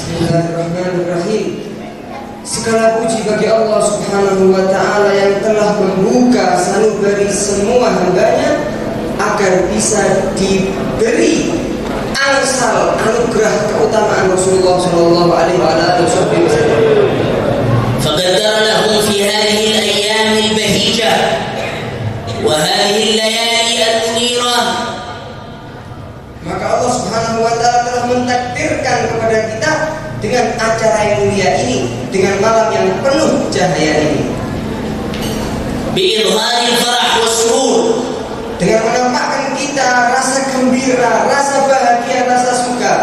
Bismillahirrahmanirrahim. Segala puji bagi Allah Subhanahu wa ta'ala yang telah membuka sanubari semua hambanya agar bisa diberi angsal anugerah keutamaan Rasulullah sallallahu alaihi wasallam. فقدر لهم في هذه الأيام البهيجة وهذه الليالي المنيرة. Maka Allah Subhanahu wa ta'ala telah mentakdirkan kepada kita dengan acara yang mulia ini, dengan malam yang penuh cahaya ini, بإظهار الفرح والسرور, dengan menampakkan kita rasa gembira, rasa bahagia, rasa suka,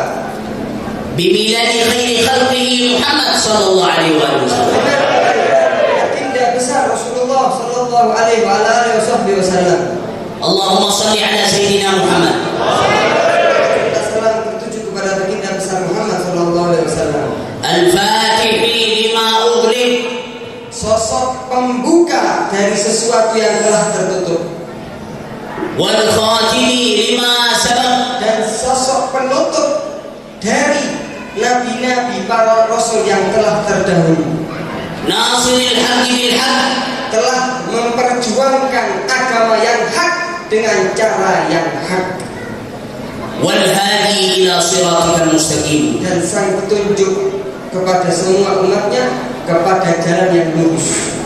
بميلاد خير خلقه محمد صلى الله عليه وسلم. Baginda besar Rasulullah sallallahu alaihi wasallam. اللهم صل على سيدنا محمد. Salam tertuju kepada baginda besar Muhammad sallallahu alaihi wasallam. الفاتح لما أغلق, Sosok pembuka dari sesuatu yang telah tertutup, والخاتم لما سبق, dan sosok penutup dari nabi-nabi para rasul yang telah terdahulu, ناصر الحق بالحق, telah memperjuangkan agama yang hak dengan cara yang hak, والهادي إلى صراطك المستقيم, dan sang petunjuk kepada semua umatnya kepada jalan yang lurus,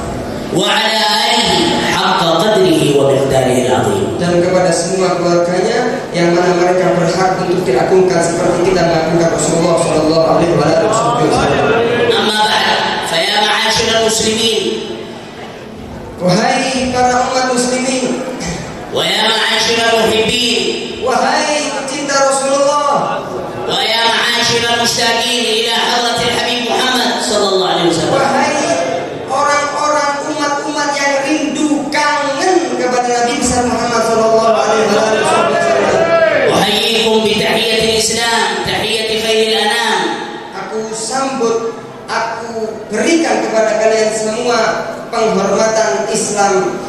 وعلى آله حق قدره ومقداره العظيم. dan kepada semua keluarganya yang mana mereka berhak untuk diagungkan seperti kita mengagungkan Rasulullah sallallahu alaihi wasallam. أما بعد فيا معاشر المسلمين Wahai para umat muslimin, ويا معاشر المحبين wahai pecinta Rasulullah, ويا معاشر المشتاقين إلى حضرة الحبيب محمد صلى الله عليه وسلم, wahai orang-orang umat-umat yang rindu kangen kepada Nabi besar Muhammad sallallahu alaihi wasallam. أحييكم بتحية الإسلام تحية خير الأنام. Aku sambut, aku berikan kepada kalian semua penghormatan Islam,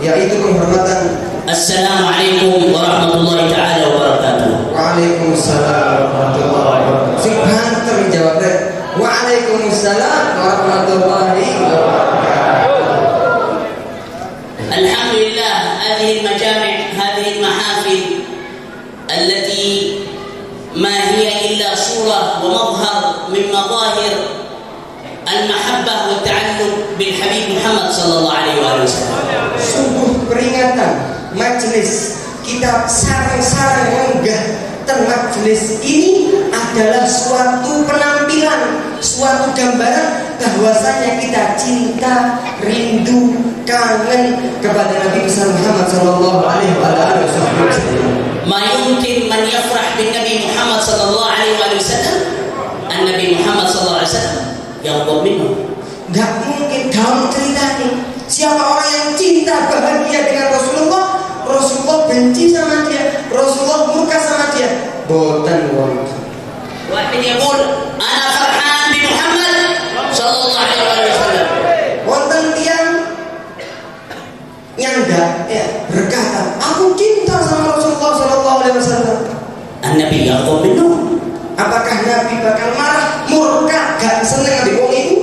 yaitu penghormatan السلام عليكم ورحمة الله تعالى وبركاته. Waalaikumsalam warahmatullahi wabarakatuh. Sing banter jawab deh. Waalaikumsalam warahmatullahi wabarakatuh. الحمد لله، هذه المجامع، هذه المحافل التي ما هي إلا صورة ومظهر من مظاهر المحبة والتعلق بالحبيب محمد صلى الله عليه وسلم. Sungguh peringatan majelis kita sarang-sarang menggah dan majelis ini adalah suatu penampilan, suatu gambaran bahwasanya kita cinta, rindu, kangen kepada Nabi besar Muhammad sallallahu alaihi wasallam. ما يمكن من يفرح بالنبي محمد صلى الله عليه وسلم النبي محمد صلى الله عليه وسلم يغضب منه. Gak mungkin dalam cerita ini siapa orang yang cinta bahagia dengan Rasulullah, Rasulullah benci sama dia, Rasulullah murka sama dia. Boten wong. واحد يقول أنا فرحان بمحمد صلى الله عليه وسلم. Wonten tiang nyanda ya berkata, aku cinta sama Rasulullah sallallahu alaihi wasallam. النبي يغضب منه. Apakah Nabi bakal marah, murka, gak seneng di wong itu?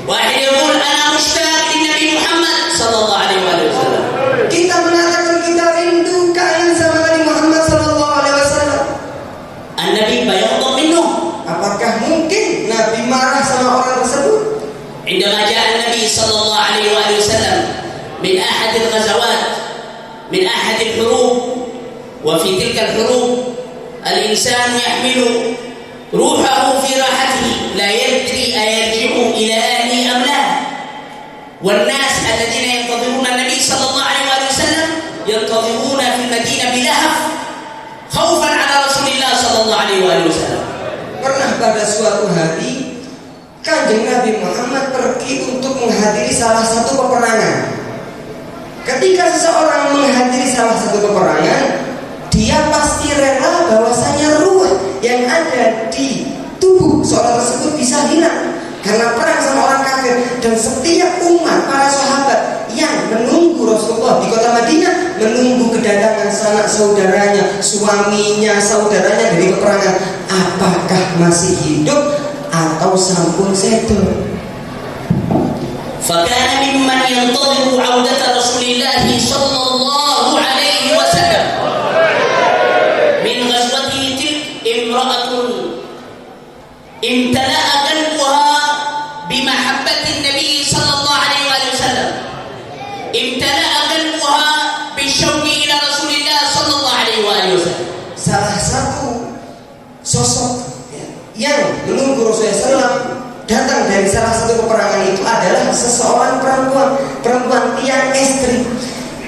واحد يقول أنا مشتاق للنبي محمد صلى الله عليه وسلم. Kita mengatakan kita rindu kangen sama Nabi Muhammad sallallahu alaihi wasallam. النبي يغضب منه. Apakah mungkin Nabi marah sama orang tersebut? عندما جاء النبي صلى الله عليه وسلم من أحد الغزوات، من أحد الحروب، وفي تلك الحروب الإنسان يحمل روحه في راحته لا يدري أيرجع إلى أهله أم لا، والناس الذين ينتظرون النبي صلى الله عليه وسلم ينتظرون في المدينة بلهف خوفا على رسول الله صلى الله عليه وسلم. Pernah pada suatu hari Kanjeng Nabi Muhammad pergi untuk menghadiri salah satu peperangan. Ketika seseorang menghadiri salah satu peperangan, dia pasti rela bahwasanya ruh yang ada di tubuh seorang tersebut bisa hilang karena perang sama orang kafir. Dan setiap umat para sahabat yang menunggu menunggu Rasulullah di kota Madinah, menunggu kedatangan sanak saudaranya, suaminya, saudaranya dari peperangan. Apakah masih hidup atau sampun sedo? فكان ممن ينتظر عودة رسول الله صلى الله عليه وسلم من غزوته تلك امرأة امتلأ قلبها بمحبة النبي صلى الله عليه وسلم، امتلأ قلبها بالشوق إلى رسول الله صلى الله عليه وسلم. Salah satu sosok yang menunggu Rasulullah SAW datang dari salah satu peperangan itu adalah seseorang perempuan tiang istri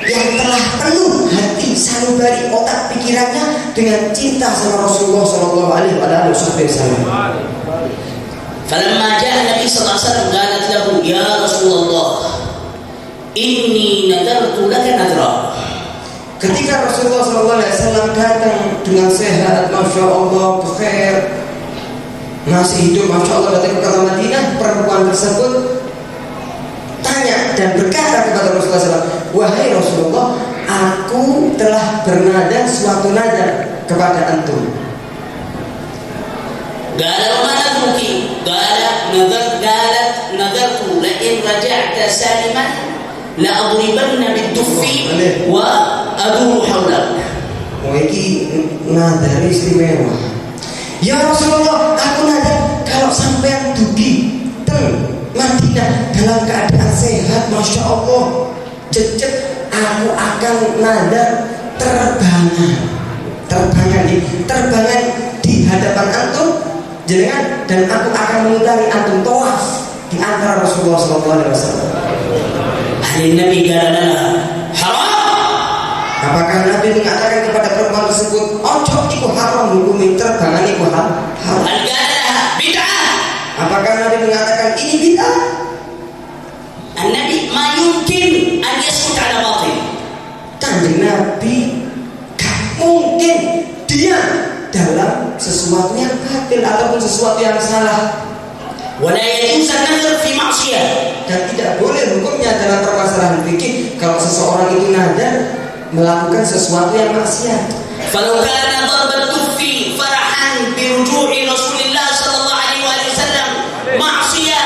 yang telah penuh hati sanubari otak pikirannya dengan cinta sama Rasulullah Shallallahu Alaihi Wasallam. فلما جاء النبي صلى الله عليه وسلم قالت له يا رسول الله إني نذرت لك نذرا. Ketika Rasulullah Shallallahu Alaihi Wasallam datang dengan sehat, masya Allah, khair, masih hidup, masya Allah, datang ke kota Madinah, perempuan tersebut tanya dan berkata kepada Rasulullah SAW, wahai Rasulullah, aku telah bernada suatu nada kepada antum. قال وما نذرك؟ قالت نذرت لئن رجعت سالما لأضربن بالدف وأدور حولك. Ini nada istimewa. Ya Rasulullah, aku nada kalau sampai dugi Madinah dalam keadaan sehat, masya Allah, cecek, aku akan nada terbangan di hadapan antum jenengan, dan aku akan mengitari antum tawaf di antara Rasulullah SAW. Hari Nabi qala haram. Apakah Nabi mengatakan kepada perempuan tersebut, ojo iku haram, hukumi terbangan iku haram? Hal qala bid'ah. Apakah Nabi mengatakan ini bid'ah? Nabi ma yumkin an yaskut ala batil. Kanjeng Nabi gak mungkin diam dalam sesuatu yang batil ataupun sesuatu yang salah. Wala yajuz an-nadhr fi ma'siyah. Dan tidak boleh hukumnya dalam permasalahan fikih kalau seseorang itu nadar melakukan sesuatu yang maksiat. Falau kana darbat tufi farahan bi ruju'i Rasulillah sallallahu alaihi wasallam ma'siyah,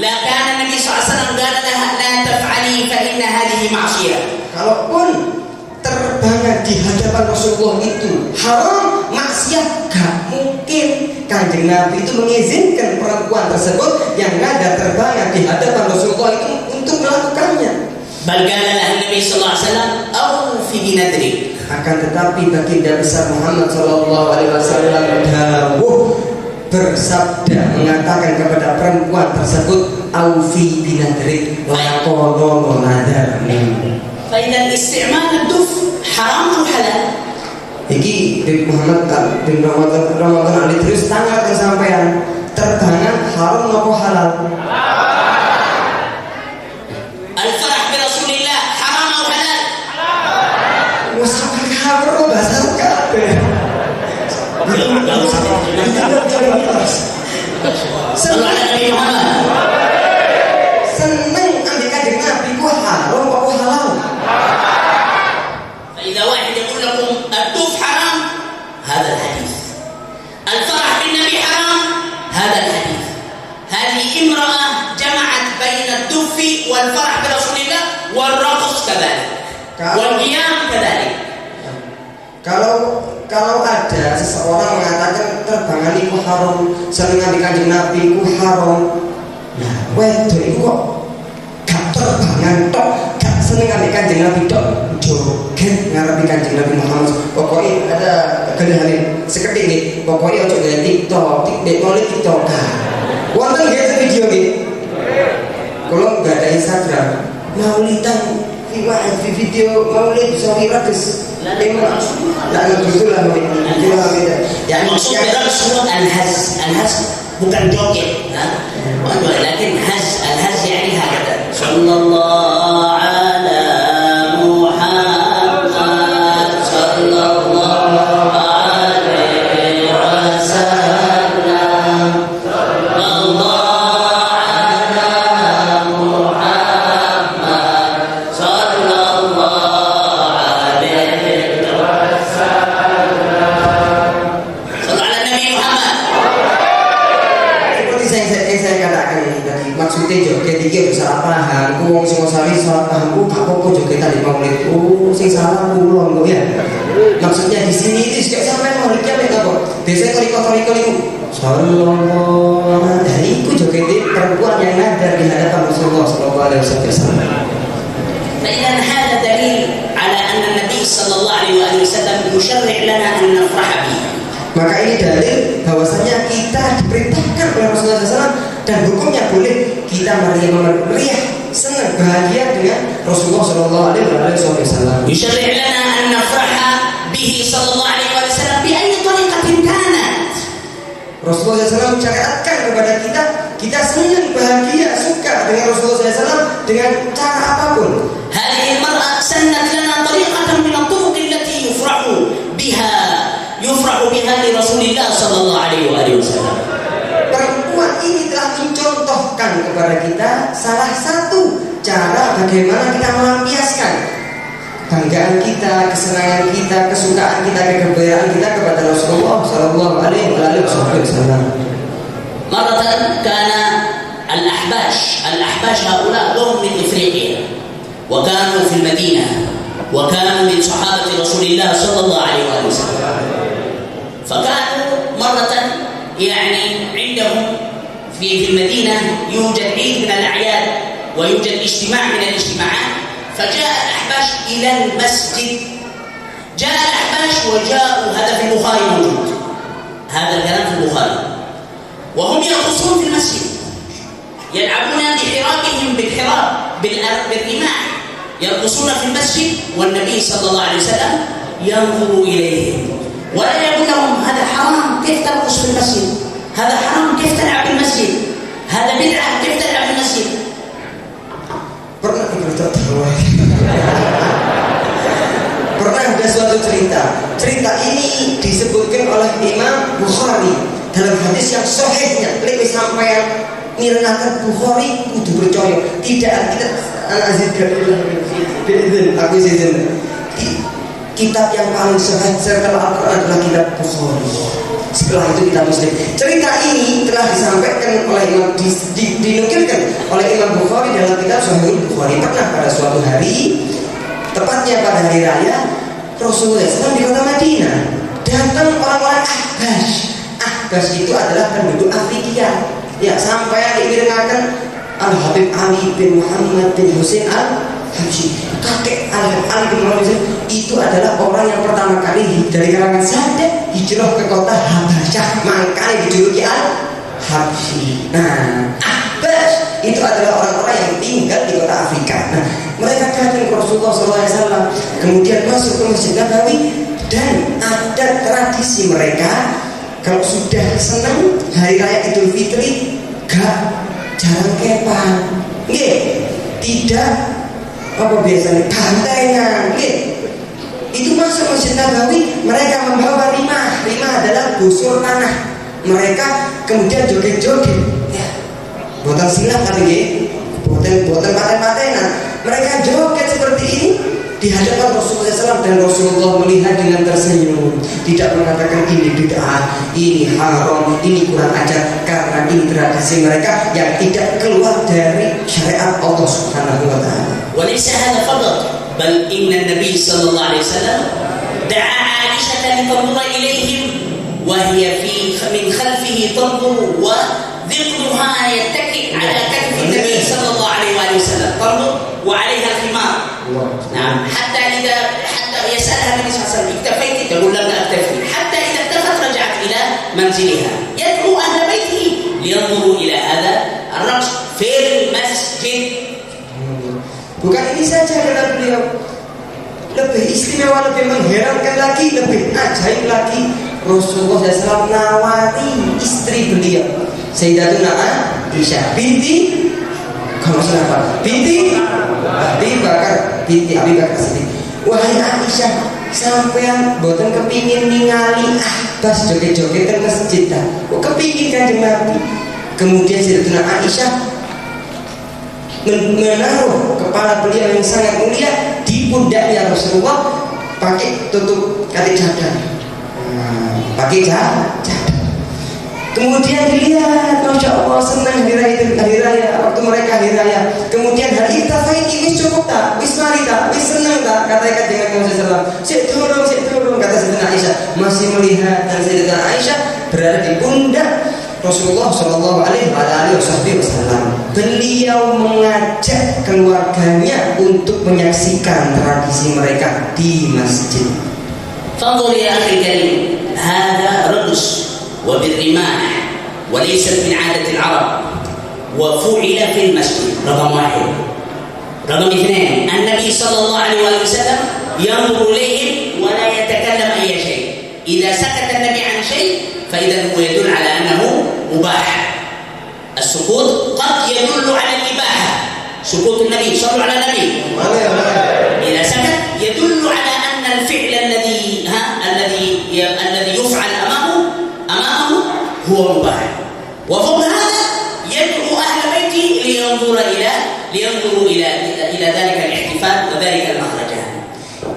la kana Nabi sallallahu alaihi wasallam qala laha la taf'ali fa inna hadhihi ma'siyah. Kalaupun terbangan di hadapan Rasulullah itu haram, maksiat, gak mungkin Kanjeng Nabi itu mengizinkan perempuan tersebut yang nada terbangan di hadapan Rasulullah itu untuk melakukannya. Bal qala laha Nabi sallallahu alaihi wasallam awfi bi nadrik. Akan tetapi baginda besar Muhammad sallallahu alaihi wasallam dawuh bersabda mengatakan kepada perempuan tersebut, aufi bi nadrik, lakono nadar. Fa idzal isti'mal ad-duf haram atau halal? Iki bin Muhammad bin Ramadan Ali terus tanya ke sampean, terbangan haram atau halal? Al-farah bi Rasulillah haram atau halal? Wes haram bahasa kabeh. Seneng Nabi Muhammad. Seneng ambil Kanjeng Nabi ku haram atau halal? فإذا واحد يقول لكم الدف حرام هذا الحديث، الفرح بالنبي حرام هذا الحديث. هذه امرأة جمعت بين الدف والفرح برسول الله والرقص كذلك والقيام كذلك. Kalau ada seseorang mengatakan terbangan itu haram, seneng ambil Kanjeng Nabi itu haram, nah wedok itu kok gak terbangan tok, gak seneng ambil Kanjeng Nabi tok, joget ngarepi Kanjeng Nabi Muhammad. Pokoknya ada kedengaran seketik nih, pokoknya ojo gaya TikTok, mulai TikTok. Wonten nggih video nggih? Kalau nggak ada Instagram, maulidan video maulid bisa viral guys. Lah betul lah يعني مقصود برقص هو الهز bukan joget, ولكن الهز يعني هكذا صلى الله على محمد صلى الله عليه وسلم الله على محمد صلى maksudnya joget iki salah paham, ku wong sing sari salah paham, ku gak apa-apa jogetan di maulid, sing salah kula kok ya. Maksudnya di sini itu kayak sampai mauliknya mek apa? Biasanya koriko itu sallallahu alaihi ku joget perempuan yang nadar di hadapan Rasulullah sallallahu alaihi wasallam. فإذا هذا دليل على أن النبي صلى الله عليه وسلم يشرع لنا أن نفرح به. Maka ini dalil bahwasanya kita diperintahkan oleh Rasulullah SAW dan hukumnya boleh kita meriah, senang, bahagia dengan Rasulullah SAW. يشرع لنا أن نفرح به صلى الله عليه وسلم بأي طريقة كانت. Rasulullah SAW mencatatkan kepada kita senang, bahagia, suka dengan Rasulullah SAW dengan cara apapun. هذه المرأة سنت لنا طريقة من الطرق التي يفرح بها لرسول الله صلى الله عليه وسلم. Perempuan ini telah mencontohkan kepada kita salah satu cara bagaimana kita melampiaskan kebanggaan kita, kesenangan kita, kesukaan kita, kegembiraan kita kepada Rasulullah sallallahu alaihi wasallam. مرة كان الأحباش هؤلاء هم من إفريقيا وكانوا في المدينة وكانوا من صحابة رسول الله صلى الله عليه وسلم. فكانوا مرة يعني عندهم في المدينة يوجد عيد من الأعياد ويوجد اجتماع من الاجتماعات، فجاء الأحباش إلى المسجد. جاء الأحباش وجاءوا، هذا في البخاري موجود، هذا الكلام في البخاري، وهم يرقصون في المسجد يلعبون بحرابهم بالرماح، يرقصون في المسجد والنبي صلى الله عليه وسلم ينظر إليهم ولا يقول لهم هذا حرام، كيف ترقص في المسجد؟ هذا حرام، كيف تلعب في المسجد؟ هذا بدعة، كيف تلعب في المسجد؟ Pernah ada suatu cerita ini disebutkan oleh Imam Bukhari dalam hadis yang sahihnya. Lek sampai yang mirnakan Bukhari kudu percaya, tidak kita aku izin. Kitab yang paling sahih setelah Al-Quran adalah kitab Bukhari. Setelah itu kitab Muslim. Cerita ini telah disampaikan oleh Imam dinukilkan oleh Imam Bukhari dalam kitab Sahih Bukhari. Pernah pada suatu hari, tepatnya pada hari raya, Rasulullah SAW di kota Madinah datang orang-orang Ahbas itu adalah penduduk Afrika. Ya, sampai yang dikirimkan Al-Habib Ali bin Muhammad bin Husain Al-Habsyi. Kakek Ali bin Muhammad bin Husain itu adalah orang yang pertama kali dari kalangan Sahabat hijrah ke kota Habasyah, makanya dijuluki Al-Habsyi. Nah, Ahbas itu adalah orang-orang yang tinggal di kota Afrika. Nah, mereka datang ke Rasulullah SAW, kemudian masuk ke Masjid Nabawi, dan ada tradisi mereka kalau sudah senang hari raya Idul Fitri jarang kepan, tidak apa biasanya bantengan, itu masuk Masjid Nabawi, mereka membawa rimah adalah busur tanah, mereka kemudian joget-joget, buatan silat kali buatan paten-patenan, mereka joget seperti ini di hadapan Rasulullah SAW, dan Rasulullah melihat dengan tersenyum, tidak mengatakan ini bid'ah, ini haram, ini kurang ajar, karena ini tradisi mereka yang tidak keluar dari syariat Allah Subhanahu wa taala. وليس هذا فقط، بل إن النبي صلى الله عليه وسلم دعا عائشة لتنظر إليهم وهي من خلفه تنظر وذقنها يتكئ على كتف النبي صلى الله عليه وسلم، تنظر وعليها الخمار. نعم، حتى يسألها النبي صلى الله عليه وسلم اكتفيت؟ تقول لم أكتفي، حتى إذا اكتفت رجعت إلى منزلها، يدعو أهل بيته لينظروا إلى هذا الرقص في المسجد. Bukan ini saja kata beliau, lebih istimewa, lebih mengherankan lagi, lebih ajaib lagi, Rasulullah SAW nawari istri beliau, Sayyidatuna Aisyah binti Abi Bakar Siddiq. Wahai Aisyah, sampean boten kepingin ningali Ahbas joget-joget ke masjid ta? Kok kepingin Kanjeng Nabi? Kemudian Sayyidatuna Aisyah menaruh kepala beliau yang sangat mulia di pundaknya Rasulullah, pakai tutup kaki cadar, pakai cadar. Kemudian dilihat, masya Allah senang hari raya, waktu mereka hari raya. Kemudian hari itu wis cukup tak, wis mari tak, wis senang tak, kata Kanjeng Nabi SAW. Sik turun, kata Sayyidatina Aisyah. Masih melihat dan Sayyidatina Aisyah berada di pundak Rasulullah Shallallahu Alaihi Wasallam. Beliau mengajak keluarganya untuk menyaksikan tradisi mereka di masjid. فانظر يا أخي الكريم، هذا رقص وبالرماح وليست من عادة العرب، وفعل في المسجد. رقم واحد. رقم اثنين، النبي صلى الله عليه وسلم ينظر إليهم ولا يتكلم أي شيء. إذا سكت النبي عن شيء فإذا هو يدل على أنه مباح. السكوت قد يدل على الإباحة. سكوت النبي، صلوا على النبي. إذا سكت يدل على أن الفعل الذي يفعل أمامه هو مباح. وفوق هذا يدعو أهل بيته لينظروا إلى ذلك الاحتفال وذلك المهرجان.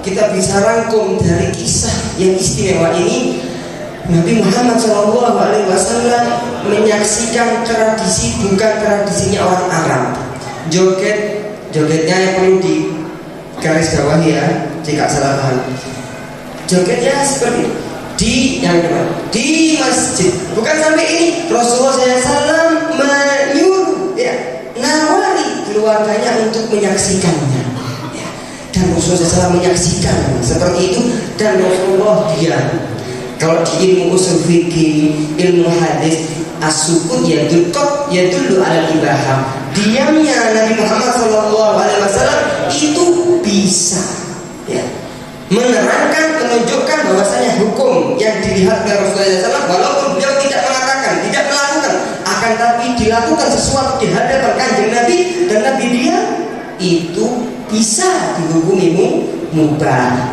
Kita bisa rangkum dari kisah yang istimewa ini, Nabi Muhammad SAW menyaksikan tradisi bukan tradisinya orang Arab. Jogetnya yang perlu di garis bawah ya, jika salah paham. Jogetnya seperti di masjid, bukan sampai ini. Rasulullah SAW menyuruh nawari keluarganya untuk menyaksikannya, dan Rasulullah SAW menyaksikan seperti itu, dan Rasulullah diam. Kalau di ilmu usul fikih, ilmu hadis, as-sukut yadullu ala ibahah. Diamnya Nabi Muhammad SAW itu bisa menerangkan, menunjukkan bahwasanya hukum yang dilihat oleh Rasulullah SAW, walaupun beliau tidak mengatakan, tidak melakukan, akan tapi dilakukan sesuatu di hadapan Kanjeng Nabi dan Nabi dia, itu bisa dihukumi mubah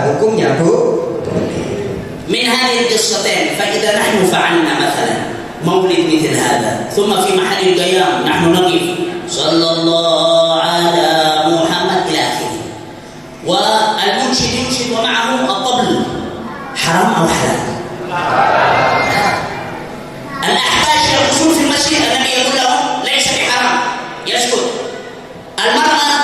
hukumnya boleh. من هذه القصتين فإذا نحن فعلنا مثلا مولد مثل هذا ثم في محل القيام نحن نقف صلى الله على محمد إلى آخره، والمنشد ينشد ومعه الطبل، حرام أو حلال؟ الأحباش يرقصون في المسجد، النبي يقول لهم ليس بحرام، يسكت. المرأة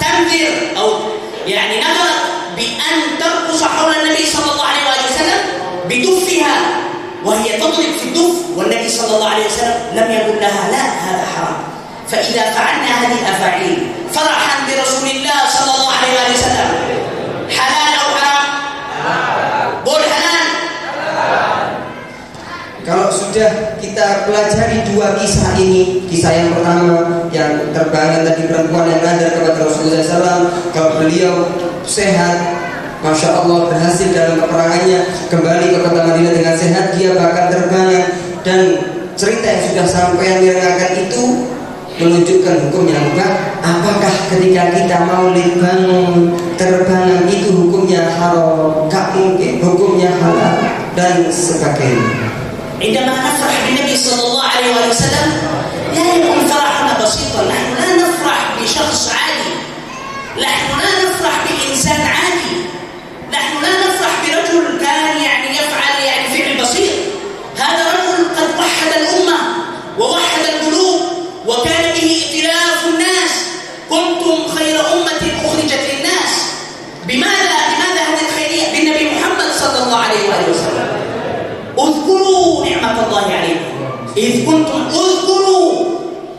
تنذر أو نذرت بأن ترقص حول النبي صلى الله عليه وسلم بدفها وهي تضرب في الدف، والنبي صلى الله عليه وسلم لم يقل لها لا هذا حرام. فإذا فعلنا هذه الأفاعيل فرحا برسول الله صلى الله عليه وسلم، حلال أو حرام؟ قول حلال. Kalau sudah kita pelajari dua kisah ini, kisah yang pertama yang terbangan tadi perempuan yang nadar kepada Rasulullah SAW, kalau beliau sehat, masya Allah berhasil dalam peperangannya, kembali ke kota Madinah dengan sehat, dia bahkan terbangan, dan cerita yang sudah sampai yang direnggakan itu menunjukkan hukumnya mubah. Apakah ketika kita maulid bangun terbangan itu hukumnya haram? Gak mungkin, hukumnya halal dan sebagainya. عندما نفرح بالنبي صلى الله عليه وسلم لا يكون فرحنا بسيطا، نحن لا نفرح بشخص عادي، نحن لا نفرح بإنسان عادي، نحن لا نفرح برجل كان يفعل فعل بسيط. هذا رجل قد وحد الأمة ووحد القلوب وكان به ائتلاف الناس. كنتم خير أمة أخرجت للناس. بماذا هذه الخيرية؟ بالنبي محمد صلى الله عليه وسلم. اذكروا نعمة الله عليكم إذ كنتم اذكروا.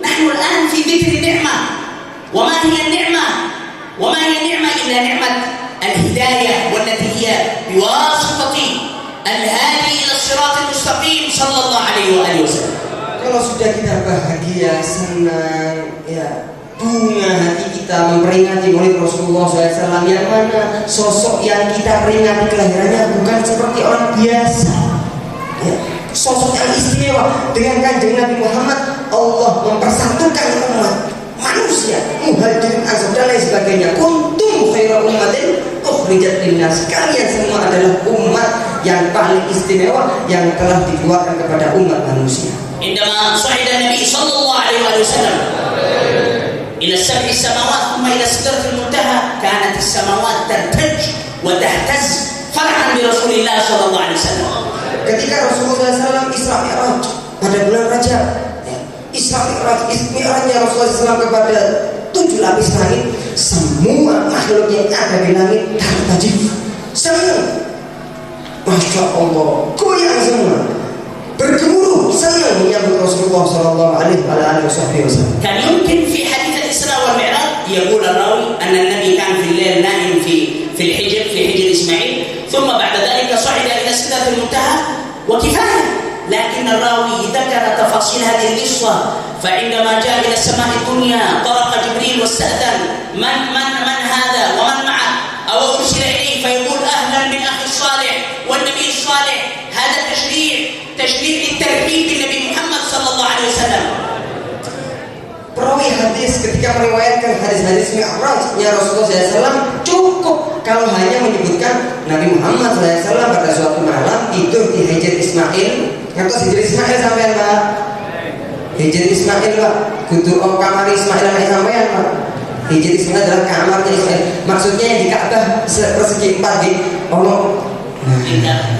نحن الآن في ذكر النعمة. وما هي النعمة؟ وما هي النعمة إلا نعمة الهداية، والتي هي بواسطة الهادي إلى الصراط المستقيم صلى الله عليه وسلم. Kalau sudah kita bahagia, senang, bunga hati kita memperingati maulid Rasulullah SAW, yang mana sosok yang kita peringati kelahirannya bukan seperti orang biasa. Sosok yang istimewa dengan Kanjeng Nabi Muhammad. Allah mempersatukan umat manusia, muhajirin, ansar dan lain sebagainya. Kuntum khairu ummatin ukhrijat linnas. Kalian semua adalah umat yang paling istimewa yang telah dikeluarkan kepada umat manusia. عندما صعد النبي صلى الله عليه وسلم إلى السبع السماوات ثم إلى سدرة المنتهى، كانت السماوات ترتج وتهتز فرحا برسول الله صلى الله عليه وسلم. ketika Rasulullah SAW Isra Mi'raj pada bulan Rajab, ya, Isra Mi'rajnya Rasulullah SAW kepada 7 lapis langit, semua makhluk yang ada di langit tertajib senang, Masya Allah, goyang semua, bergemuruh senang menyambut Rasulullah Sallallahu Alaihi Wasallam. كان يمكن في حديث الإسراء والمعراج يقول الراوي أن النبي كان في الليل نائم في حجر إسماعيل، ثم بعد ذلك صعد إلى سدرة المنتهى وكفاية. لكن الراوي ذكر تفاصيل هذه القصة، فعندما جاء إلى السماء الدنيا طرق جبريل واستأذن من هذا ومن معه أو أرسل إليه، فيقول أهلا بالأخ الصالح والنبي الصالح. هذا تشريع الترحيب بالنبي محمد صلى الله عليه وسلم. Perawi hadis ketika meriwayatkan hadis-hadis Mi'rajnya Rasulullah SAW cukup kalau hanya menyebutkan Nabi Muhammad SAW pada suatu malam tidur di Hijr Ismail. Ngertos Hijr Ismail sampean Pak? Hijr Ismail Pak, kudu kamar Ismail anak sampean Pak. Hijr Ismail adalah kamarnya Ismail. Maksudnya yang di Ka'bah persegi 4 di Allah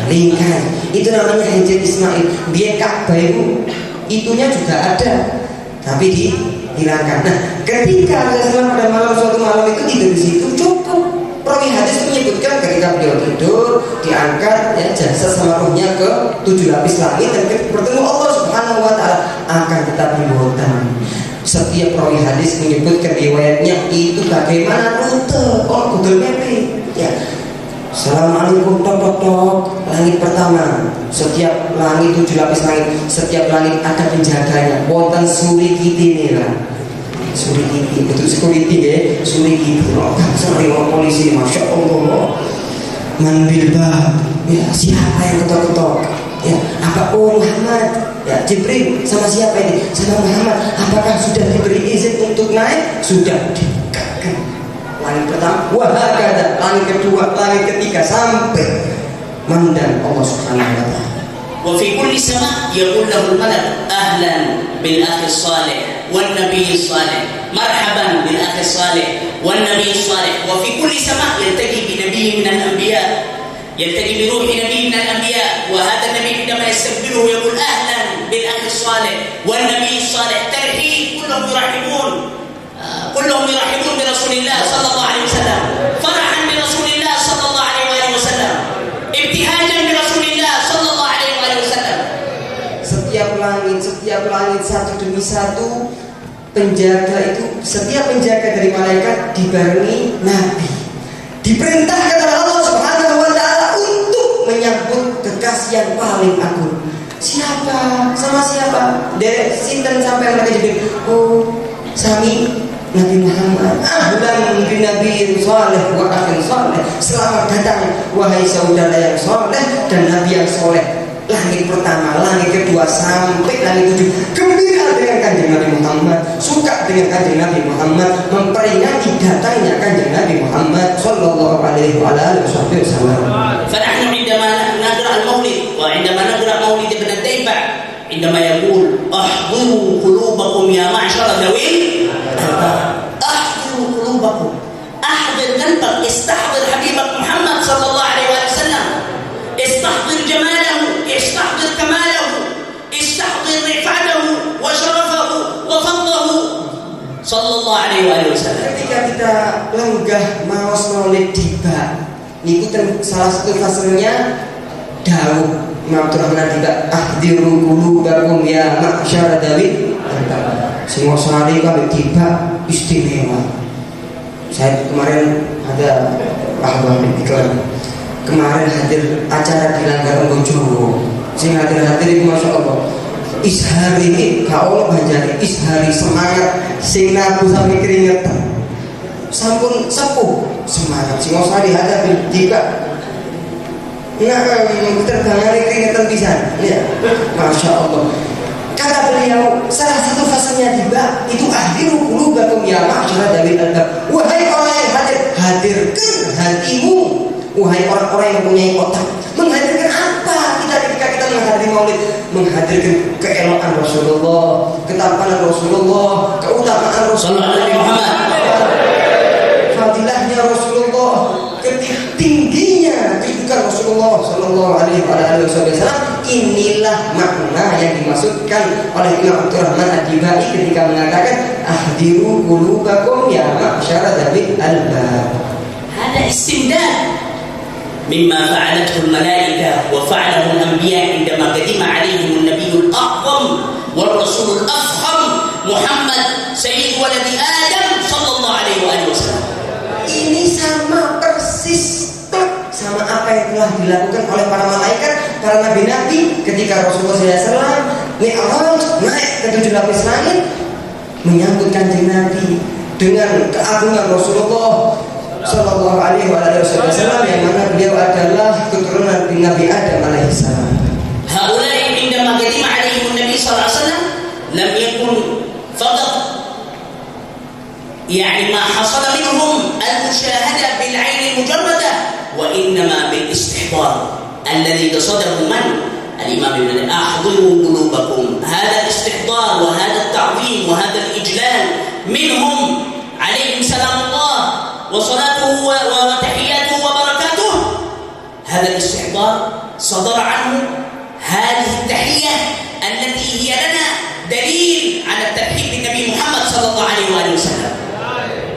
lingkar. Itu namanya Hijr Ismail. Biar Ka'bah itunya juga ada, tapi dihilangkan. Nah, ketika Rasulullah pada malam suatu malam itu tidur di situ cukup. Perawi hadis menyebutkan ketika beliau tidur diangkat ya jasad sama ruhnya ke 7 lapis langit dan bertemu Allah Subhanahu Wa Taala, akan tetapi botan. Setiap perawi hadis menyebutkan riwayatnya itu bagaimana rute Google Map ya. Assalamualaikum tok langit pertama, setiap langit 7 lapis langit, setiap langit ada penjaganya. Wonten suri kiti nih lah, suri kiti betul security ya, suri kiti. Sorry polisi, Masya Allah. Manbilbah, ya siapa yang ketok-ketok? Ya apa? Oh Muhammad, ya Jibril. Sama siapa ini? Sama Muhammad. Apakah sudah diberi izin untuk naik? Sudah dikatakan. Langit pertama, wahakada, langit kedua, langit ketiga, sampai mandang Allah Subhanahu Wa Taala. وفي كل سماء يقول له الملك أهلا بالأخ الصالح والنبي الصالح، مرحبا بالأخ الصالح والنبي الصالح. وفي كل سماء يلتقي بنبي من الأنبياء، يلتقي بروح نبي من الأنبياء، وهذا النبي عندما يستقبله يقول أهلا بالأخ الصالح والنبي الصالح، ترحيب، كلهم يرحبون برسول الله صلى الله عليه وسلم، فرحا برسول الله صلى الله عليه وسلم، ابتهاجا برسول الله صلى الله عليه وسلم. Setiap langit satu demi satu penjaga itu, setiap penjaga dari malaikat dibarengi Nabi, diperintahkan oleh Allah Subhanahu Wa Taala untuk menyambut kekasih yang paling agung. Siapa? Sama siapa? Dari sinten sampai mereka jadi sami Nabi Muhammad, ahlan bin Nabi saleh wa akhin saleh. Selamat datang wahai saudara yang saleh dan nabi yang saleh. Langit pertama, langit kedua sampai langit 7 gembira dengan kanjeng Nabi Muhammad, suka dengan kanjeng Nabi Muhammad, memperingati datangnya kanjeng Nabi Muhammad sallallahu alaihi wasallam. فنحن عندما نقرأ المولد وعندما نقرأ مولد ابن التيبع عندما يقول احضروا قلوبكم يا معشر ذوي احضروا قلوبكم، احضر قلبك، استحضر حبيبك محمد صلى الله عليه وسلم، استحضر جماله، استحضر كماله، استحضر رفعته وشرفه وفضله صلى الله عليه وسلم. Ketika kita lenggah maos maulid tiba, niku salah satu fasilnya dawuh Imam Abdurrahman juga ahdiru qulubakum ya ma'syar dawi. Semua sehari kami tiba istimewa. Saya kemarin ada ahbab iklan. Kemarin hadir acara di Langgar Bojowo. Sing hadir-hadir itu Masya Allah. Ishari ini kau banjari ishari semangat sing nabu sampai keringetan. Sampun sepuh semangat sing sehari ada tiba. Terbangari keringetan pisan. Ya, Masya Allah. Kata beliau, salah satu fasenya tiba itu ahdiru qulubakum ya ma'syar dawil albab. Wahai orang yang hadirkan hatimu. Wahai orang-orang yang punya otak, menghadirkan apa kita ketika kita menghadiri maulid? Menghadirkan keelokan Rasulullah, ketampanan Rasulullah, keutamaan Rasulullah, fadilahnya Rasulullah, tingginya kedudukan menyebutkan Rasulullah Shallallahu Alaihi Wasallam, inilah makna yang dimaksudkan oleh Imam Abdurrahman Ad-Dibai ketika mengatakan ahdiru qulubakum ya ma'syara dzawil albab. هذا استمداد مما فعلته الملائكة وفعله الأنبياء عندما قدم عليهم النبي الأعظم والرسول الأفخم محمد سيد ولد آدم صلى الله عليه وآله وسلم. Ini sama persis sama apa yang telah dilakukan oleh para malaikat, para nabi-nabi ketika Rasulullah SAW Mi'raj naik ke 7 lapis langit menyambut kanjeng Nabi dengan keagungan Rasulullah Sallallahu Alaihi Wasallam yang mana beliau adalah keturunan Nabi Adam alaihissalam. هؤلاء عندما قدم عليهم النبي صلى الله عليه وسلم لم يكن فقط يعني ما حصل منهم المشاهدة بالعين المجردة، وإنما بالاستحضار الذي قصده من؟ الإمام ابن أحضروا قلوبكم. هذا الاستحضار وهذا التعظيم وهذا الإجلال منهم عليهم سلام الله وصلاته وتحياته وبركاته. هذا الاستحضار صدر عنه هذه التحية التي هي لنا دليل على الترحيب بالنبي محمد صلى الله عليه وآله وسلم،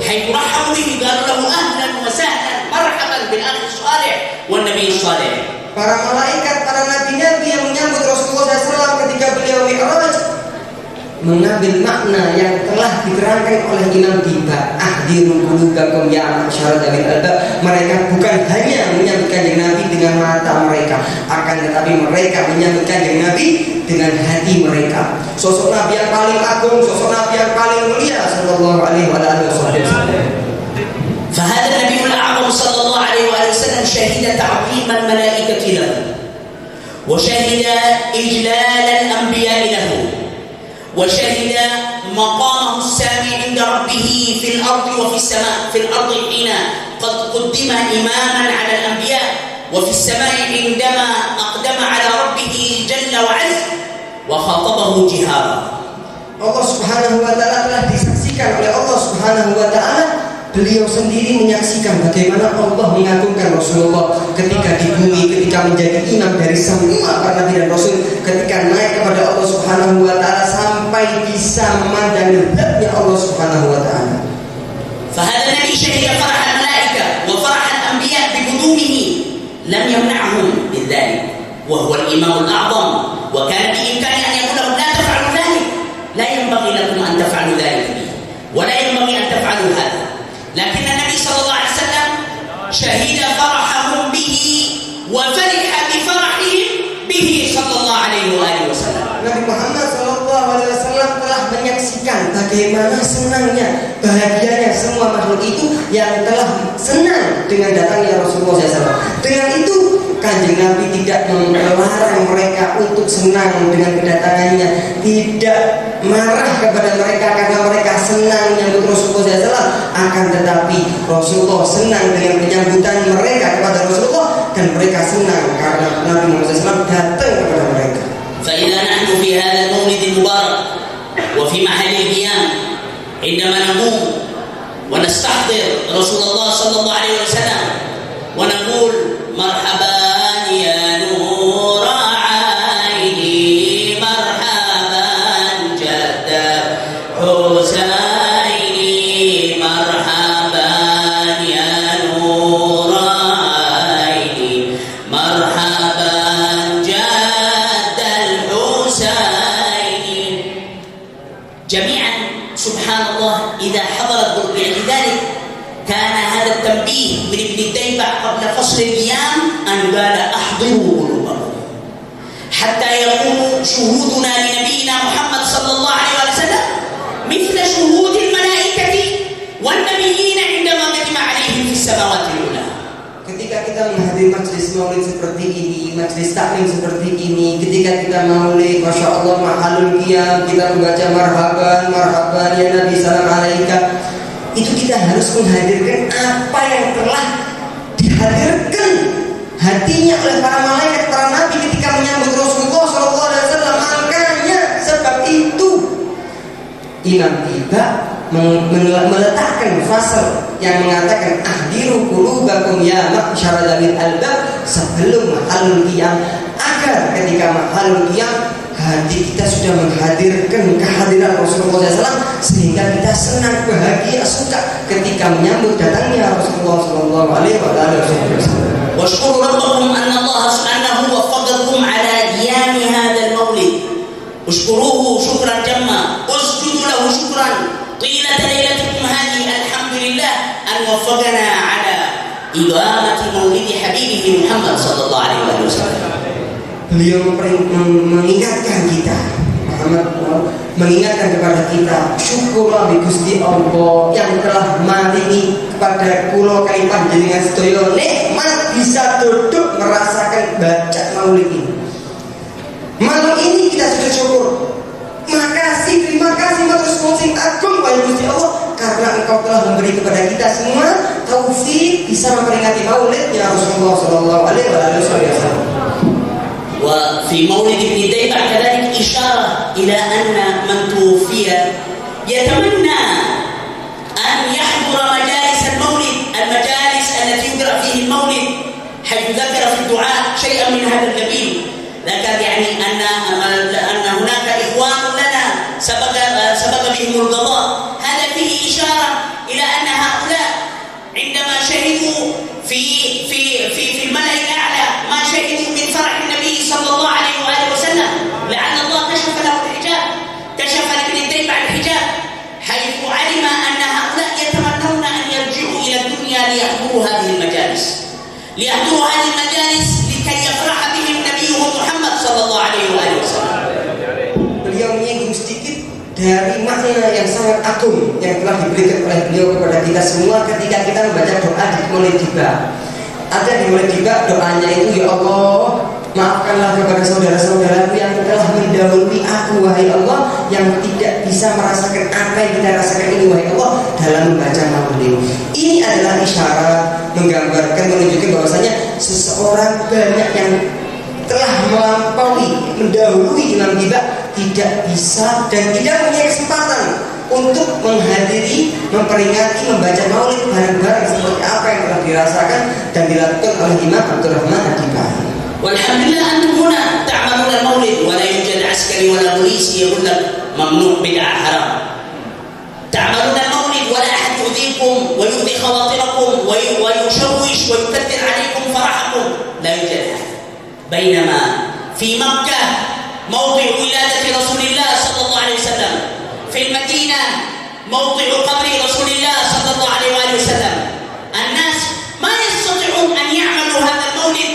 حيث رحبوا به قالوا له أهلا وسهلا مرحبا بالأخ الصالح والنبي الصالح. Para malaikat, para nabi-nabi yang menyambut Rasulullah SAW ketika beliau Mi'raj mengambil makna yang telah diterangkan oleh Imam Diba, ahdiru qulubakum ya ma'syara dzawil albab. Mereka bukan hanya menyambut kanjeng Nabi dengan mata mereka, akan tetapi mereka menyambut kanjeng Nabi dengan hati mereka. Sosok Nabi yang paling agung, sosok Nabi yang paling mulia sallallahu alaihi wasallam. فهذا النبي الأعظم صلى الله عليه وسلم شهد تعظيم الملائكة له، وشهد إجلال الأنبياء له، وشهد مقامه السامي عند ربه في الأرض وفي السماء. في الأرض حين قد قدم إماما على الأنبياء، وفي السماء عندما أقدم على ربه جل وعز وخاطبه جهارا. Allah Subhanahu wa taala telah disaksikan oleh Allah Subhanahu wa taala. Beliau sendiri menyaksikan bagaimana Allah mengagungkan Rasulullah ketika di bumi, ketika menjadi imam dari semua para nabi dan rasul, ketika naik kepada Allah Subhanahu wa taala sampai bisa memandangi zatnya Allah Subhanahu wa taala. فهذا النبي شهد فرح الملائكة وفرح الأنبياء بقدومه لم يمنعهم من ذلك، وهو الإمام الأعظم، وكان بإمكانه أن يقول لهم لا تفعلوا ذلك، لا ينبغي لكم أن تفعلوا ذلك به، ولا ينبغي أن تفعلوا هذا. لكن النبي صلى الله عليه وسلم شهد فرحهم به وفرح بفرحهم به صلى الله عليه وآله وسلم. Nabi Muhammad Sallallahu Alaihi Wasallam telah menyaksikan bagaimana senangnya, bahagianya semua makhluk itu yang telah senang dengan datangnya Rasulullah SAW. Dengan itu kanjeng Nabi tidak melarang mereka untuk senang dengan kedatangannya, tidak marah kepada mereka karena mereka senang menyambut Rasulullah SAW. Akan tetapi Rasulullah senang dengan penyambutan mereka kepada Rasulullah, dan mereka senang karena Nabi Muhammad SAW datang kepada mereka. فإذا نحن في هذا المولد المبارك وفي محل القيام عندما نقوم ونستحضر رسول الله صلى الله عليه وسلم ونقول مرحبا يا نور عيني مرحبا جد حسيني مرحبا يا نور عيني مرحبا جميعا. سبحان الله إذا حضرت لذلك كان هذا التنبيه من ابن الديبع قبل فصل القيام أن قال أحضروا قلوبكم حتى يكون شهودنا لنبينا محمد صلى الله عليه وسلم مثل شهود الملائكة والنبيين عندما قدم عليهم في السماوات الأولى. Ketika kita menghadiri majlis maulid seperti ini, majlis taklim seperti ini, ketika kita maulid, masya Allah, mahalul qiyam, kita membaca marhaban, marhaban ya Nabi salam alaika, itu kita harus menghadirkan apa yang telah dihadirkan hatinya oleh para malaikat, para nabi ketika menyambut Rasulullah SAW. Makanya sebab itu Imam Tiba meletakkan fasal yang mengatakan ahdiru qulubakum ya ma'syara dzawil albab sebelum mahalul qiyam, agar ketika mahalul qiyam hati kita sudah menghadirkan kehadiran Rasulullah SAW, sehingga kita senang, bahagia, suka ketika menyambut datangnya Rasulullah SAW. واشكروا ربكم أن الله سبحانه وفقكم على قيام هذا المولد. اشكروه شكرا جما، اسجدوا له شكرا طيلة ليلتكم هذه. الحمد لله أن وفقنا على إقامة مولد حبيبه محمد صلى الله عليه وسلم. Beliau mengingatkan kita, Muhammad mengingatkan kepada kita, syukurlah bi Gusti Allah yang telah maringi kepada kula kali panjenengan sedaya nikmat bisa duduk merasakan baca maulid ini. Malam ini kita sudah syukur. Makasih, terima kasih matur suwun sing agung wahai Gusti Allah, karena Engkau telah memberi kepada kita semua taufik bisa memperingati maulidnya Rasulullah sallallahu alaihi wasallam. وفي مولد ابن ديبع كذلك إشارة إلى أن من توفي يتمنى أن يحضر مجالس المولد، المجالس التي يقرأ فيه المولد، حيث ذكر في الدعاء شيئا من هذا القبيل. ذكر يعني أن هناك إخوان لنا سبق بهم القضاء. هذا فيه إشارة إلى أن هؤلاء عندما شهدوا في الملأ الأعلى ما شهدوا من فرح النبي صلى الله عليه وآله وسلم، لعل الله كشف له الحجاب، كشف لابن ديبع الحجاب، حيث علم أن هؤلاء يتمنون أن يرجعوا إلى الدنيا ليحضروا هذه المجالس، لكي يفرح بهم نبيهم محمد صلى الله عليه وآله وسلم. Beliau menyinggung sedikit dari makna yang sangat agung yang telah diberikan oleh beliau kepada kita semua ketika kita membaca doa di Maulid Tiba. Ada di Maulid Tiba doanya itu, ya Allah, maafkanlah kepada saudara-saudaraku yang telah mendahului aku, wahai Allah, yang tidak bisa merasakan apa yang kita rasakan ini, wahai Allah, dalam membaca maulid. Ini adalah isyarat menggambarkan, menunjukkan bahwasanya seseorang banyak yang telah melampaui, mendahului Imam Tiba tidak bisa dan tidak punya kesempatan untuk menghadiri, memperingati, membaca maulid bareng-bareng seperti apa yang telah dirasakan dan dilakukan oleh Imam Abdurrahman Ad-Dibai. Walhamdulillah antum huna ta'maluna al-maulid wa la yujad askari wa la polisi yaqul lak mamnu' bid'ah haram. Ta'maluna al-maulid wa la ahad yu'dhikum wa yu'dhi khawatirakum wa yushawwish wa yukattir 'alaykum farahakum. La yujad. Bainama fi Makkah موضع ولادة رسول الله صلى الله عليه وسلم، في المدينة موضع قبر رسول الله صلى الله عليه وآله وسلم. الناس ما يستطيعون أن يعملوا هذا المولد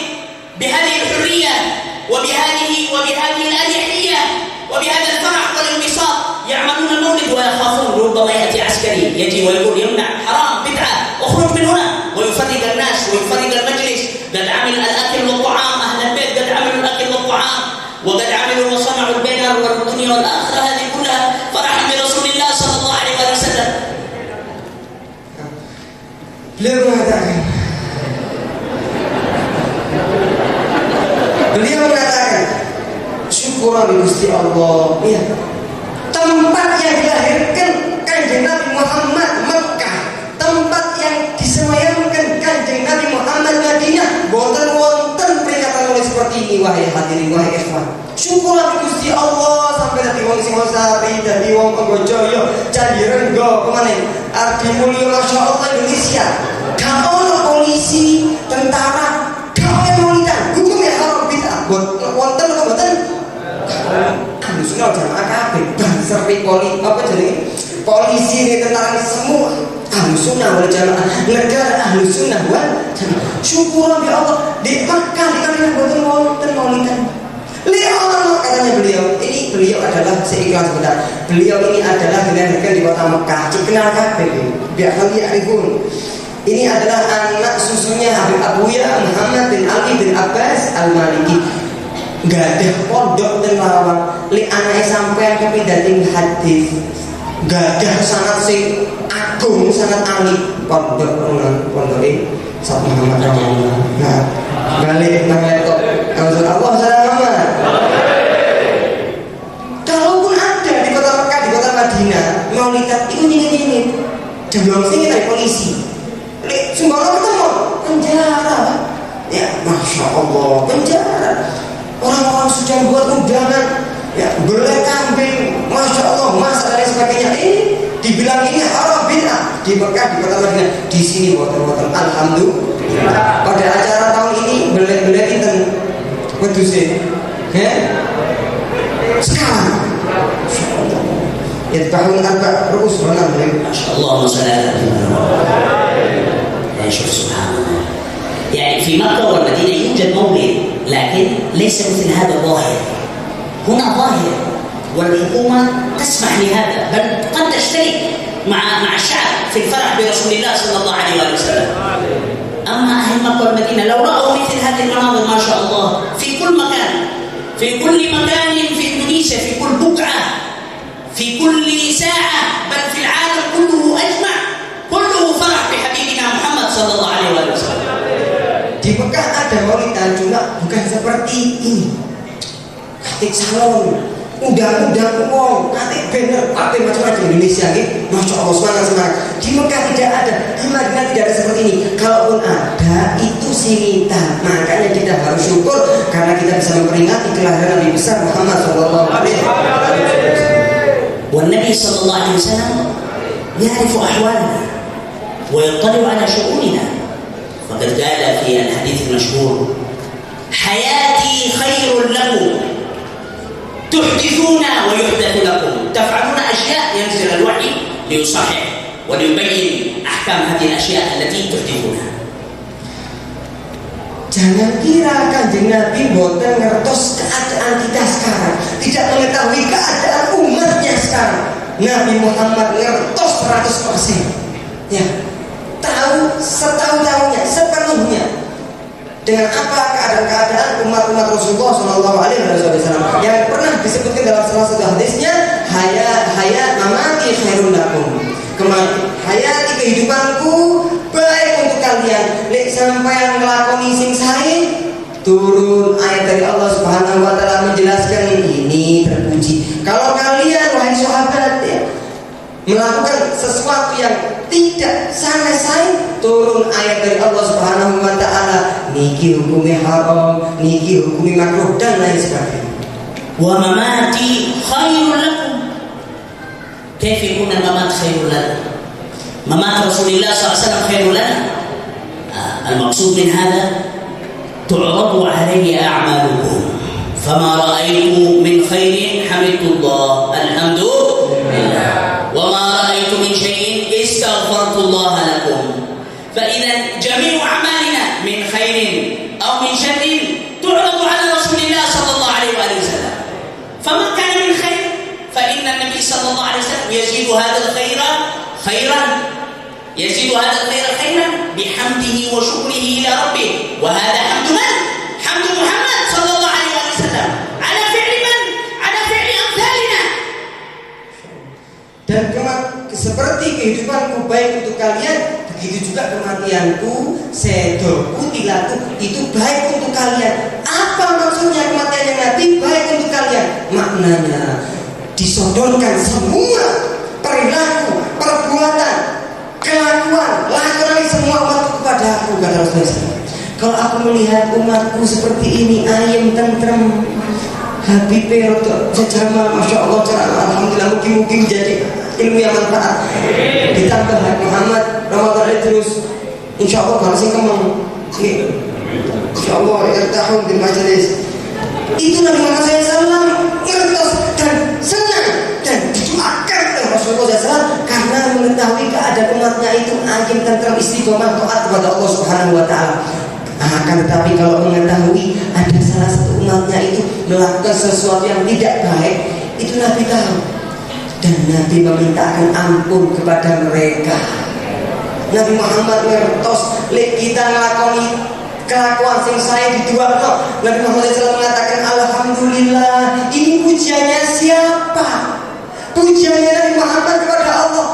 بهذه الحرية وبهذه الأريحية وبهذا الفرح والانبساط. يعملون المولد ويخافون ربما يأتي عسكري يجي ويقول يمنع، حرام، بدعة، اخرج من هنا، ويفرق الناس ويفرق المجلس. قد عمل الأكل والطعام، أهل البيت قد عملوا الأكل والطعام وقد عملوا وصنعوا البنر والدنيا والآخرة، هذه كلها فرحا برسول الله صلى الله عليه وسلم. Beliau mengatakan syukur bi Gusti Allah, ya, tempat yang dilahirkan Kanjeng Nabi Muhammad Mekah, tempat yang disemayamkan Kanjeng Nabi Muhammad Madinah, boten wonten peringatan mulai seperti ini, wahai hadirin, wahai ikhwan. Syukurlah Gusti Allah sampai dadi wong Singosari, dadi wong Panggojoyo, Candi Renggo, kemana? Ardi Mulyo, Masya Allah Indonesia. Gak ono polisi, tentara, gak ono maulidan, hukumnya haram bid'ah. Wonten apa mboten? Ahlu sunnah jamaah kabeh, bangsa polisi ini, tentara ini semua ahlu sunnah wal jamaah, negara ahlu sunnah wal jamaah. Syukurlah ya Allah, di Makkah di kalian mboten wonten maulidan. Lihat katanya beliau adalah seikhlas sebentar. Beliau ini adalah dilahirkan di kota Mekah. Dikenal kabeh, biar kalian arifun. Ini adalah anak susunya Habib Abuya Muhammad bin Ali bin Abbas Al-Maliki. Gak ada pondok dan lawang. Li anaknya sampai kepidating hadis. Gak ada sangat sing agung, sangat alim. Pondok ini Saat Muhammad Rasulullah. Nah, balik nang laptop. Allah selamat. Kalaupun ada di kota Mekah, di kota Madinah, maulidat itu nyinit-nyinit. Delok sing dari polisi. Lek sumbangan ketemu penjara. Ya, masya Allah, penjara. Orang-orang sudah buat undangan, ya belai kambing, masya Allah, masak dan sebagainya. Ini dibilang ini haram bid'ah di Mekah, di kota Madinah. Di sini boten-boten, alhamdulillah. Pada acara tahun ini belai-belai itu wedhuse. Ya. Sekarang, masya Allah. Ya tahun apa terus mana boleh? Masya Allah, masalah. Ya subhanallah. يعني في مكة والمدينة يوجد مولد لكن ليس مثل هذا ظاهر. هنا ظاهر والحكومة تسمح لهذا بل قد تشترك مع الشعب في الفرح برسول الله صلى الله عليه وسلم. أما أهل مكة والمدينة لو رأوا مثل هذه المناظر ما شاء الله في كل مكان في كل مكان في إندونيسيا في كل بقعة في كل ساعة بل في العالم كله أجمع كله فرح بحبيبنا محمد صلى الله عليه وسلم. Di Mekah ada maulidan cuma bukan seperti ini. Katik salon, undang-undang umum, katik banner, katik macam-macam Indonesia gitu. Masya Allah semangat. Di Mekah tidak ada, di Madinah tidak ada seperti ini. Kalaupun ada, itu sinitan. Makanya kita harus syukur karena kita bisa memperingati kelahiran Nabi besar Muhammad Sallallahu Alaihi Wasallam. والنبي صلى الله عليه وسلم يعرف أحوالنا ويطلع على شؤوننا وقد قال في الحديث المشهور حياتي خير لكم تحدثون ويحدث لكم تفعلون أشياء ينزل الوحي ليصحح وليبين أحكام هذه الأشياء التي تحدثونها. Jangan kira Kanjeng Nabi boten ngertos keadaan kita sekarang, tidak mengetahui keadaan umatnya sekarang. Nabi Muhammad ngertos 100%. Ya, tahu setahu-tahunya, sepenuhnya. Dengan apa keadaan-keadaan umat-umat Rasulullah Shallallahu Alaihi Wasallam yang pernah disebutkan dalam salah satu hadisnya, hayat mamati khairun lakum. Hayati kehidupanku baik untuk kalian. Lek sampai ngelakoni sing sae, turun ayat dari Allah Subhanahu Wa Taala menjelaskan ini terpuji. Kalau kalian wahai sahabat ya, melakukan sesuatu yang tidak selesai, turun ayat dari Allah Subhanahu Wa Taala, niki hukumnya haram, niki hukumnya makruh dan lain sebagainya. Wa mamati khairun lakum. كيف يكون الممات خير لنا؟ ممات رسول الله صلى الله عليه وسلم خير لنا. المقصود من هذا تعرض علي أعمالكم فما رأيت من خير حمدت الله الحمد لله وما رأيت من شيء استغفرت الله لكم. فإذا جميع أعمالنا من خير أو من شر تعرض على رسول الله صلى الله عليه وسلم. فما كان من خير فإن النبي صلى الله عليه وسلم يزيد هذا الخير خيرا يزيد هذا الخير خيرا بحمده وشكره إلى ربه. وهذا حمد من؟ حمد محمد صلى الله عليه وسلم على فعل من؟ على فعل أمثالنا. Dan seperti kehidupanku baik untuk kalian, begitu juga kematianku, sedorku, tilaku itu baik untuk kalian. Apa maksudnya kematian yang Nabi baik untuk kalian? Maknanya disodorkan semua perilaku, perbuatan, kelakuan, lakukan semua umatku kepada aku, kata Rasulullah. Kalau aku melihat umatku seperti ini, ayam tentrem, Habib Roto, sejamal, masya Allah, alhamdulillah, mungkin jadi ilmu yang manfaat. Ditambah Muhammad Ramadan terus, insya Allah kalau sih kemang, insya Allah ya tahun di majelis. Itu Nabi Muhammad SAW ngertos dan senang dan didoakan oleh Rasulullah SAW karena mengetahui keadaan umatnya itu ayam tentram istiqomah taat kepada Allah Subhanahu Wa Taala. Akan tetapi kalau mengetahui ada salah satu umatnya itu melakukan sesuatu yang tidak baik, itu Nabi tahu dan Nabi memintakan ampun kepada mereka. Nabi Muhammad ngertos lek kita ngelakoni kelakuan sing saya diduakno. Nabi Muhammad SAW mengatakan alhamdulillah, ini pujiannya siapa? Pujiannya Nabi Muhammad kepada Allah.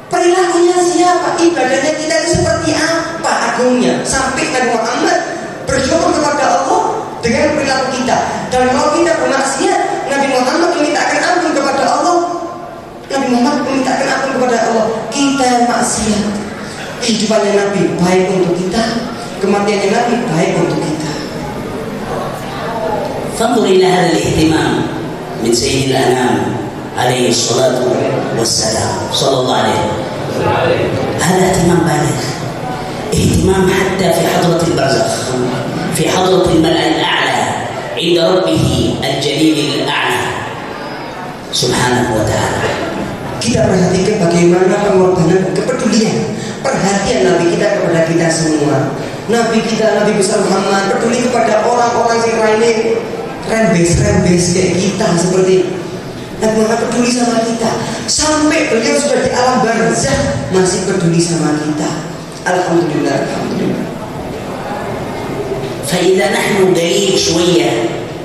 Perilakunya siapa? Ibadahnya kita itu seperti apa agungnya sampai Nabi Muhammad bersyukur kepada Allah dengan perilaku kita. Dan kalau kita bermaksiat, Nabi Muhammad memintakan ampun kepada Allah. Nabi Muhammad kehidupannya Nabi baik untuk kita, kematiannya Nabi baik untuk kita. فانظر إلى هذا الاهتمام من سيد الأنام عليه الصلاة والسلام صلى الله عليه. هذا اهتمام بالغ، اهتمام حتى في حضرة البرزخ، في حضرة الملأ الأعلى عند ربه الجليل الأعلى سبحانه وتعالى. Kita perhatikan bagaimana pengorbanan, kepedulian, perhatian Nabi kita kepada kita semua. Nabi kita, Nabi besar Muhammad, peduli kepada orang-orang yang lainnya, rembes kayak kita seperti Nabi Muhammad peduli sama kita. Sampai beliau sudah di alam barzakh masih peduli sama kita. Alhamdulillah, alhamdulillah. فإذا نحن دليل شوية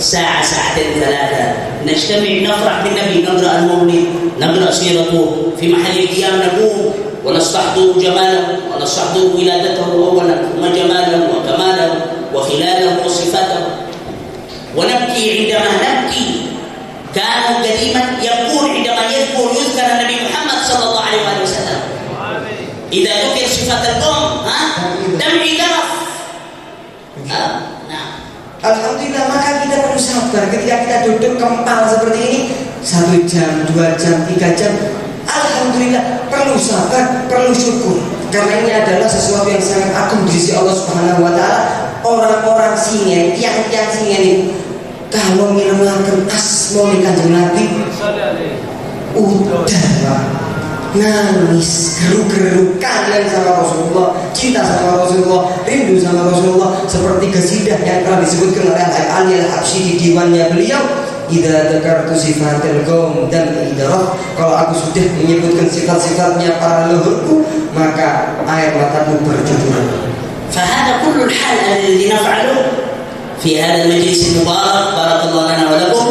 ساعة ساعتين ثلاثة نجتمع نفرح بالنبي، نقرأ المولد، نقرأ سيرته، في محل القيام نقوم ونستحضر جماله ونستحضر ولادته أولا ثم جماله وكماله وخلاله وصفاته، ونبكي عندما نبكي. كانوا قديما يبكون عندما يذكر النبي محمد صلى الله عليه وسلم. إذا ذكر صفات القوم دمعي ذرف. Alhamdulillah, maka kita perlu sabar ketika kita duduk kempal seperti ini 1 jam, 2 jam, 3 jam. Alhamdulillah, perlu sabar, perlu syukur, karena ini adalah sesuatu yang sangat agung di sisi Allah Subhanahu wa Ta'ala. Orang-orang singen, tiang-tiang singen ini kalau ngilangkan asmaul Kanjeng Nabi udah nangis, geru-geru, kangen sama Rasulullah, cinta sama Rasulullah, rindu sama Rasulullah, seperti qasidah yang telah disebutkan oleh Ali Al-Habsyi di diwannya beliau, idza dzakartu sifatil qaum dan idarah, kalau aku sudah menyebutkan sifat-sifatnya para leluhurku, maka air mataku bercucuran. فهذا كل الحال الذي نفعله في هذا المجلس المبارك بارك الله لنا ولكم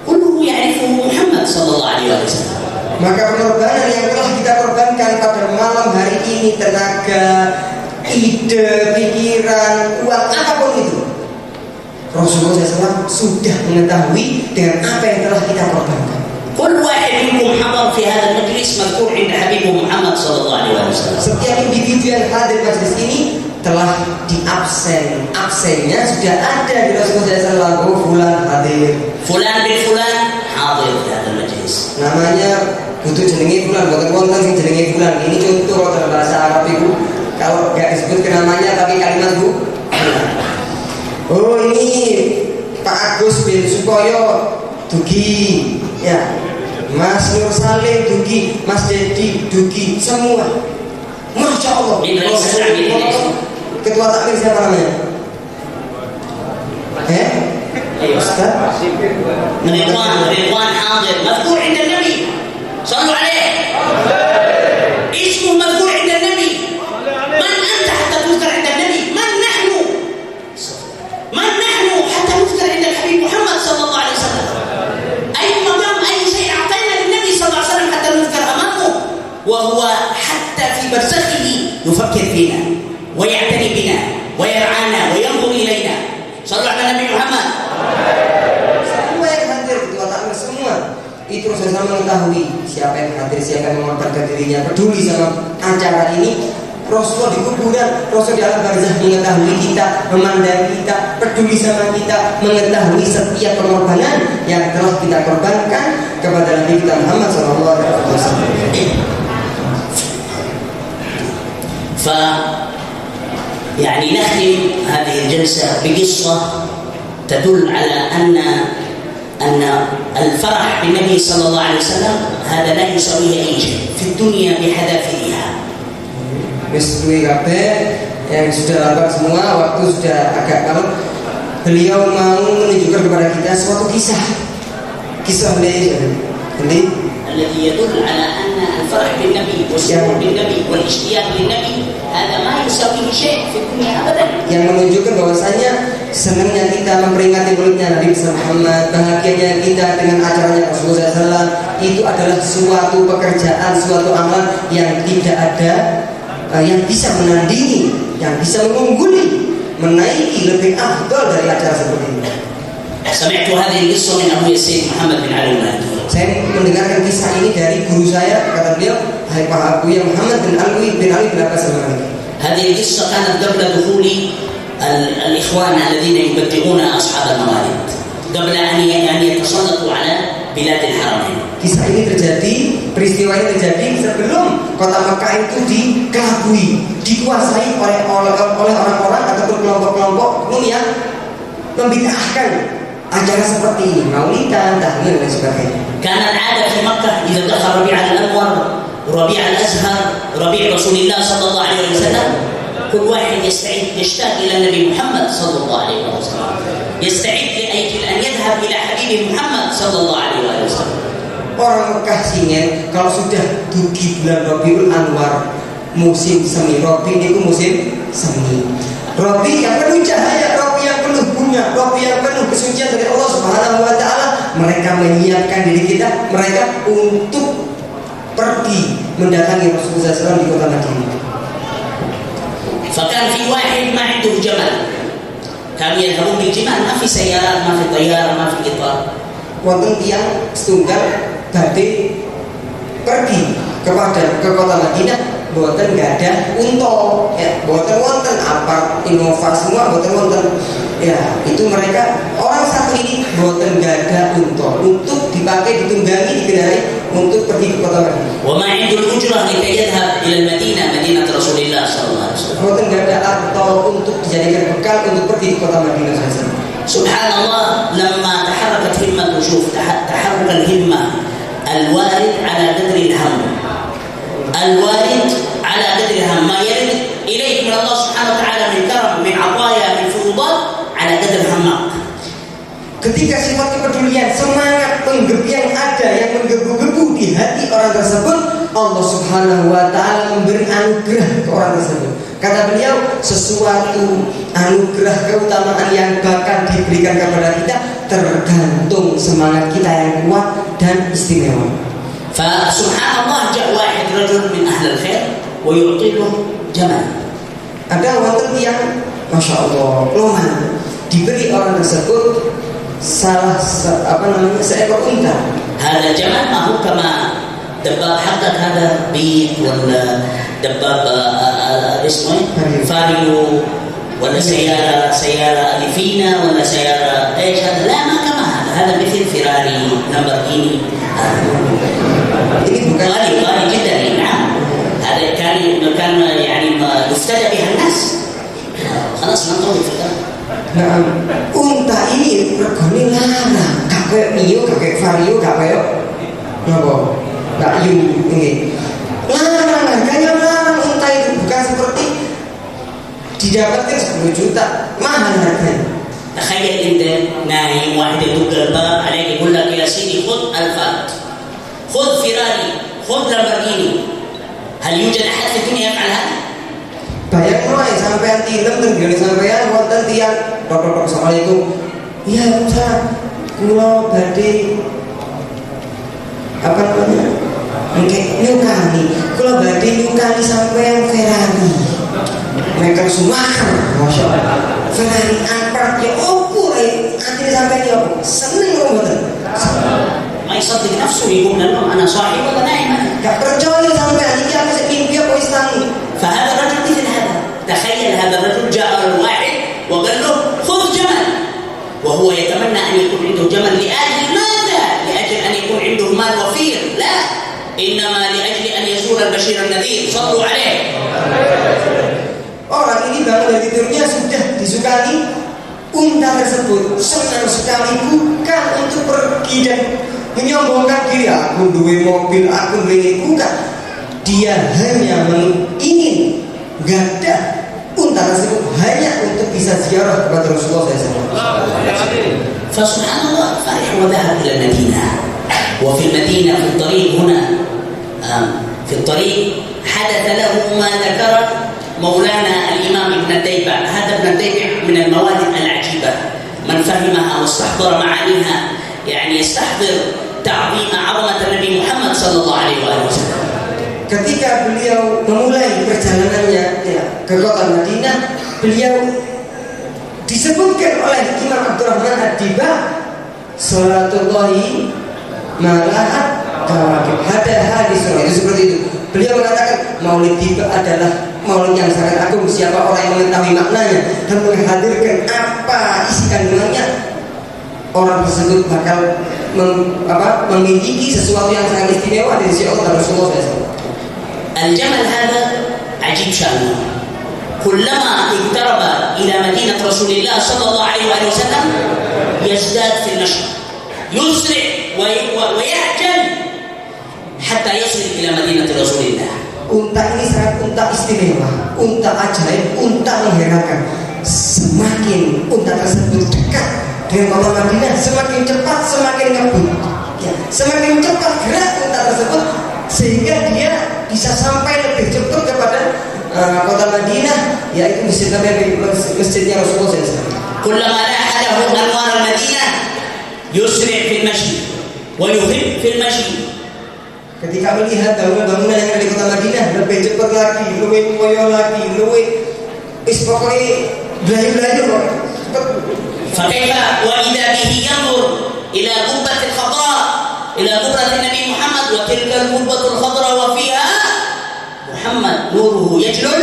كله يعرفه محمد صلى الله عليه وسلم. Maka pengorbanan yang telah kita korbankan pada malam hari ini, tenaga, ide, pikiran, uang, apapun itu, Rasulullah SAW sudah mengetahui dengan apa yang telah kita korbankan. كل واحد منكم حضر في هذا المجلس مذكور عند حبيبه محمد صلى الله عليه وسلم. Setiap individu yang hadir majelis ini telah absennya sudah ada di Rasulullah SAW. Oh, fulan hadir, فلان bin fulan حاضر في هذا المجلس. namanya butuh jenenge fulan, bukan wonten sing jenenge fulan. Ini contoh dalam bahasa Arab itu, kalau nggak disebut namanya tapi kalimat bu. Oh, ini Pak Agus bin Sukoyo dugi, ya, Mas Nur Salim dugi, Mas Dedi dugi, semua. Masya Allah. Ketua takmir siapa namanya? Ustaz رضوان حاضر مذكور عند النبي صلوا عليه. اسمه مذكور عند النبي. من أنت حتى تذكر عند النبي؟ من نحن حتى نذكر عند الحبيب محمد صلى الله عليه وسلم؟ أي مقام أي شيء أعطينا للنبي صلى الله عليه وسلم حتى نذكر أمامه، وهو حتى في برزخه يفكر فينا ويعتني بنا ويرعانا وينظر إلينا. صلوا على النبي محمد. Semua yang hadir, ketua takmir semua itu Rasulullah mengetahui siapa yang hadir, siapa yang mengorbankan dirinya, peduli sama acara ini. Rasulullah di kuburan, Rasul di alam barzakh mengetahui kita, memandang kita, peduli sama kita, mengetahui setiap pengorbanan yang telah kita korbankan kepada Nabi kita Muhammad SAW. يعني نختم هذه الجلسة بقصة تدل على أن الفرح بالنبي صلى الله عليه وسلم هذا لا يساويه أي شيء في الدنيا بحذافيرها. Meskipun yang sudah lapar semua, waktu sudah agak malam, beliau mau menunjukkan kepada kita suatu kisah الذي يدل على أن الفرح بالنبي والسرور بالنبي والاشتياق للنبي هذا ما يساويه شيء في الدنيا أبدا. Yang menunjukkan bahwasanya senangnya kita memperingati maulidnya Nabi Muhammad, bahagianya kita dengan acaranya Rasulullah SAW, itu adalah suatu pekerjaan, suatu amal yang tidak ada yang bisa menandingi, yang bisa mengungguli, menaiki lebih afdal dari acara seperti ini. سمعت هذه القصة من أبوي السيد محمد بن علي المهدي. Saya mendengarkan kisah ini dari guru saya, kata beliau, hai Pak Abuya Muhammad bin Ali bin Abbas al-Maliki. هذه القصة كانت قبل دخول الإخوان الذين يبدعون أصحاب الموالد، قبل أن يتسلطوا على بلاد الحرمين. Kisah ini terjadi, peristiwa ini terjadi sebelum kota Mekah itu dikelabui, dikuasai oleh orang-orang ataupun kelompok-kelompok yang membid'ahkan acara seperti ini, maulidan, tahlil dan sebagainya. كان العادة في مكة إذا دخل ربيع الأنور، ربيع الأزهر، ربيع رسول الله صلى الله عليه وسلم، كل واحد يشتاق إلى النبي محمد صلى الله عليه وسلم، يستعد لأجل أن يذهب إلى حبيب محمد صلى الله عليه وسلم. Orang Mekah singen kalau sudah dugi bulan Rabiul Anwar, musim semi. Rabi itu musim semi. Rabi yang penuh cahaya, Rabi yang penuh bunga, Rabi yang penuh kesucian dari Allah Subhanahu wa taala. Mereka menyiapkan diri mereka untuk pergi mendatangi Rasulullah SAW di kota Madinah. فكان في واحد ما عنده جمل، كانوا يذهبون بالجمال، ما في سيارات، ما في طيارة، ما في قطار. Wonten tiang setunggal badhe pergi ke kota Madinah, boten nggak ada unta, ya, boten wonten apa Innova semua, boten wonten. Ya, itu mereka orang satu ini boten nggak ada unta untuk dipakai, ditunggangi, dikendarai untuk pergi ke kota Madinah. وما عنده الأجرة لكي يذهب إلى المدينة، مدينة رسول الله صلى الله عليه وسلم. Boten nggak ada atau untuk dijadikan bekal untuk pergi ke kota Madinah saja. سبحان الله لما تحركت همة، شوف تحرك الهمة، الوارد على قدر الهم، الوارد على قدر الهم، ما يرد إليك من الله سبحانه وتعالى من كرم، من عطايا، من فيوضات، على قدر همك. Ketika sifat kepedulian, semangat penggep yang ada yang menggebu-gebu di hati orang tersebut, Allah Subhanahu wa taala memberi anugerah ke orang tersebut. Kata beliau, sesuatu anugerah keutamaan yang bakal diberikan kepada kita tergantung semangat kita yang kuat dan istimewa. فسبحان الله جاء واحد رجل من أهل الخير ويعطي له جمل. Ada wonten yang Masya Allah, loman, diberi orang tersebut seekor unta. هذا جمل ما هو كما دباب حقك، هذا بيت ولا دباب اسمه فاريو ولا سيارة أليفينا ولا سيارة ايش هذا، لا ما كما هذا مثل فيراري لامبورغيني. Ini bukan غالي جدا. نعم، هذا كان يعني يفتدى بها الناس. خلاص نطول في الكلام. Nah, unta ini regane larang, gak kayak Mio, gak kayak Vario, gak kayak napa? Gak ini. Larang, harganya larang unta itu, bukan seperti didapatkan 10 juta, mahal harganya. تخيل انت نايم، واحد يدق الباب عليك يقول لك يا سيدي خذ الفات، خذ فيراري، خذ لامبورغيني. هل يوجد احد في الدنيا يفعل هذا؟ Bayang wae sampean tilem tenggene sampean wonten tiyang Bapak Assalamualaikum. Iya, Ustaz. Kula badhe apa namanya? Nyukani. Kula badhe nyukani sampean Ferrari. Mereka Schumacher, Masya Allah. Ferrari Ampart ya opo akhirnya sampean ya opo? Seneng mboten? ما يصدق نفسه، يقول لهم انا صاحي ولا نايم. Gak percaya sampean iki aku sing mimpi apa wis tangi. فهذا الرجل مثل هذا. تخيل هذا الرجل جاء الواحد وقال له خذ جمل، وهو يتمنى ان يكون عنده جمل لاجل ماذا؟ لاجل ان يكون عنده مال وفير؟ لا، انما لاجل ان يزور البشير النذير. صلوا عليه. Orang ini bangun dari tidurnya sudah disukani unta tersebut, senang sekali, bukan untuk pergi dan menyombongkan diri, aku duwe mobil, aku duwe bukan. Dia hanya ingin gadah unta tersebut hanya untuk bisa ziarah kepada Rasulullah SAW. فسبحان الله فرح وذهب إلى المدينة. وفي المدينة في الطريق هنا في الطريق حدث له ما ذكر مولانا الإمام ابن الديبع. هذا ابن الديبع من المواد العجيبة، من فهمها واستحضر معانيها يعني يستحضر تعظيم عظمة النبي محمد صلى الله عليه وسلم. Ketika beliau memulai perjalanannya ke kota Madinah, beliau disebutkan oleh Imam Abdurrahman Ad-Diba, salatullahi malahat kawakib. Ada hadis itu seperti itu. Beliau mengatakan Maulid Diba adalah maulid yang sangat agung. Siapa orang yang mengetahui maknanya dan menghadirkan apa isi kandungannya, orang tersebut bakal memiliki sesuatu yang sangat istimewa dari sisi Allah dan Rasulullah SAW. Al-jamal hada ajib sya'nuh. كلما اقترب إلى مدينة رسول الله صلى الله عليه وسلم يزداد في المشي، يسرع ويعجل حتى يصل إلى مدينة رسول الله. Unta ini sangat unta istimewa, unta ajaib, unta mengherankan. Semakin unta tersebut dekat dengan kota Madinah, semakin cepat, semakin ngebut. Ya, semakin cepat gerak unta tersebut sehingga dia bisa sampai lebih cepat kepada kota Madinah, yaitu masjidnya Rasulullah SAW. كلما لاح له أنوار المدينة يسرع في المشي ويخف في المشي. Ketika melihat bangunan-bangunan yang ada di kota Madinah, lebih cepat lagi, lebih koyo lagi, lebih pokoknya belayu-belayu kok. فكيف وإذا به ينظر إلى قبة الخضراء، إلى قبة النبي محمد، وتلك القبة الخضراء وفيها Muhammad nuruhu yajlul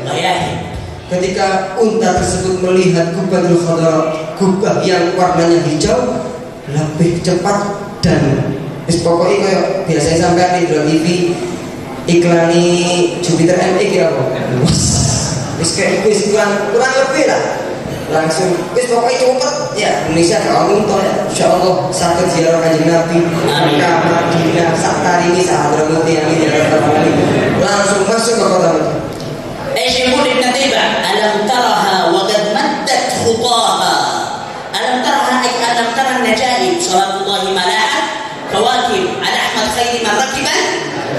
ghayahi. Ketika unta tersebut melihat Qubbatul Khadra, kubah yang warnanya hijau, lebih cepat dan pokoknya kayak biasanya sampai di TV iklani Jupiter MX ya kok. Kayak kurang lebih lah. Langsung pokoknya cepet ya. Indonesia kalau unta ya insyaallah sakit ziarah kanjeng Nabi Mekah Madinah saat ini saat Hadramaut yang langsung masuk ke kota Madinah. ايش يقول ابن تيميه؟ الم ترها وقد مدت خطاها. الم ترها اي الم ترى النجائب صلاه الله ملاحه كواكب على احمد خير من ركبا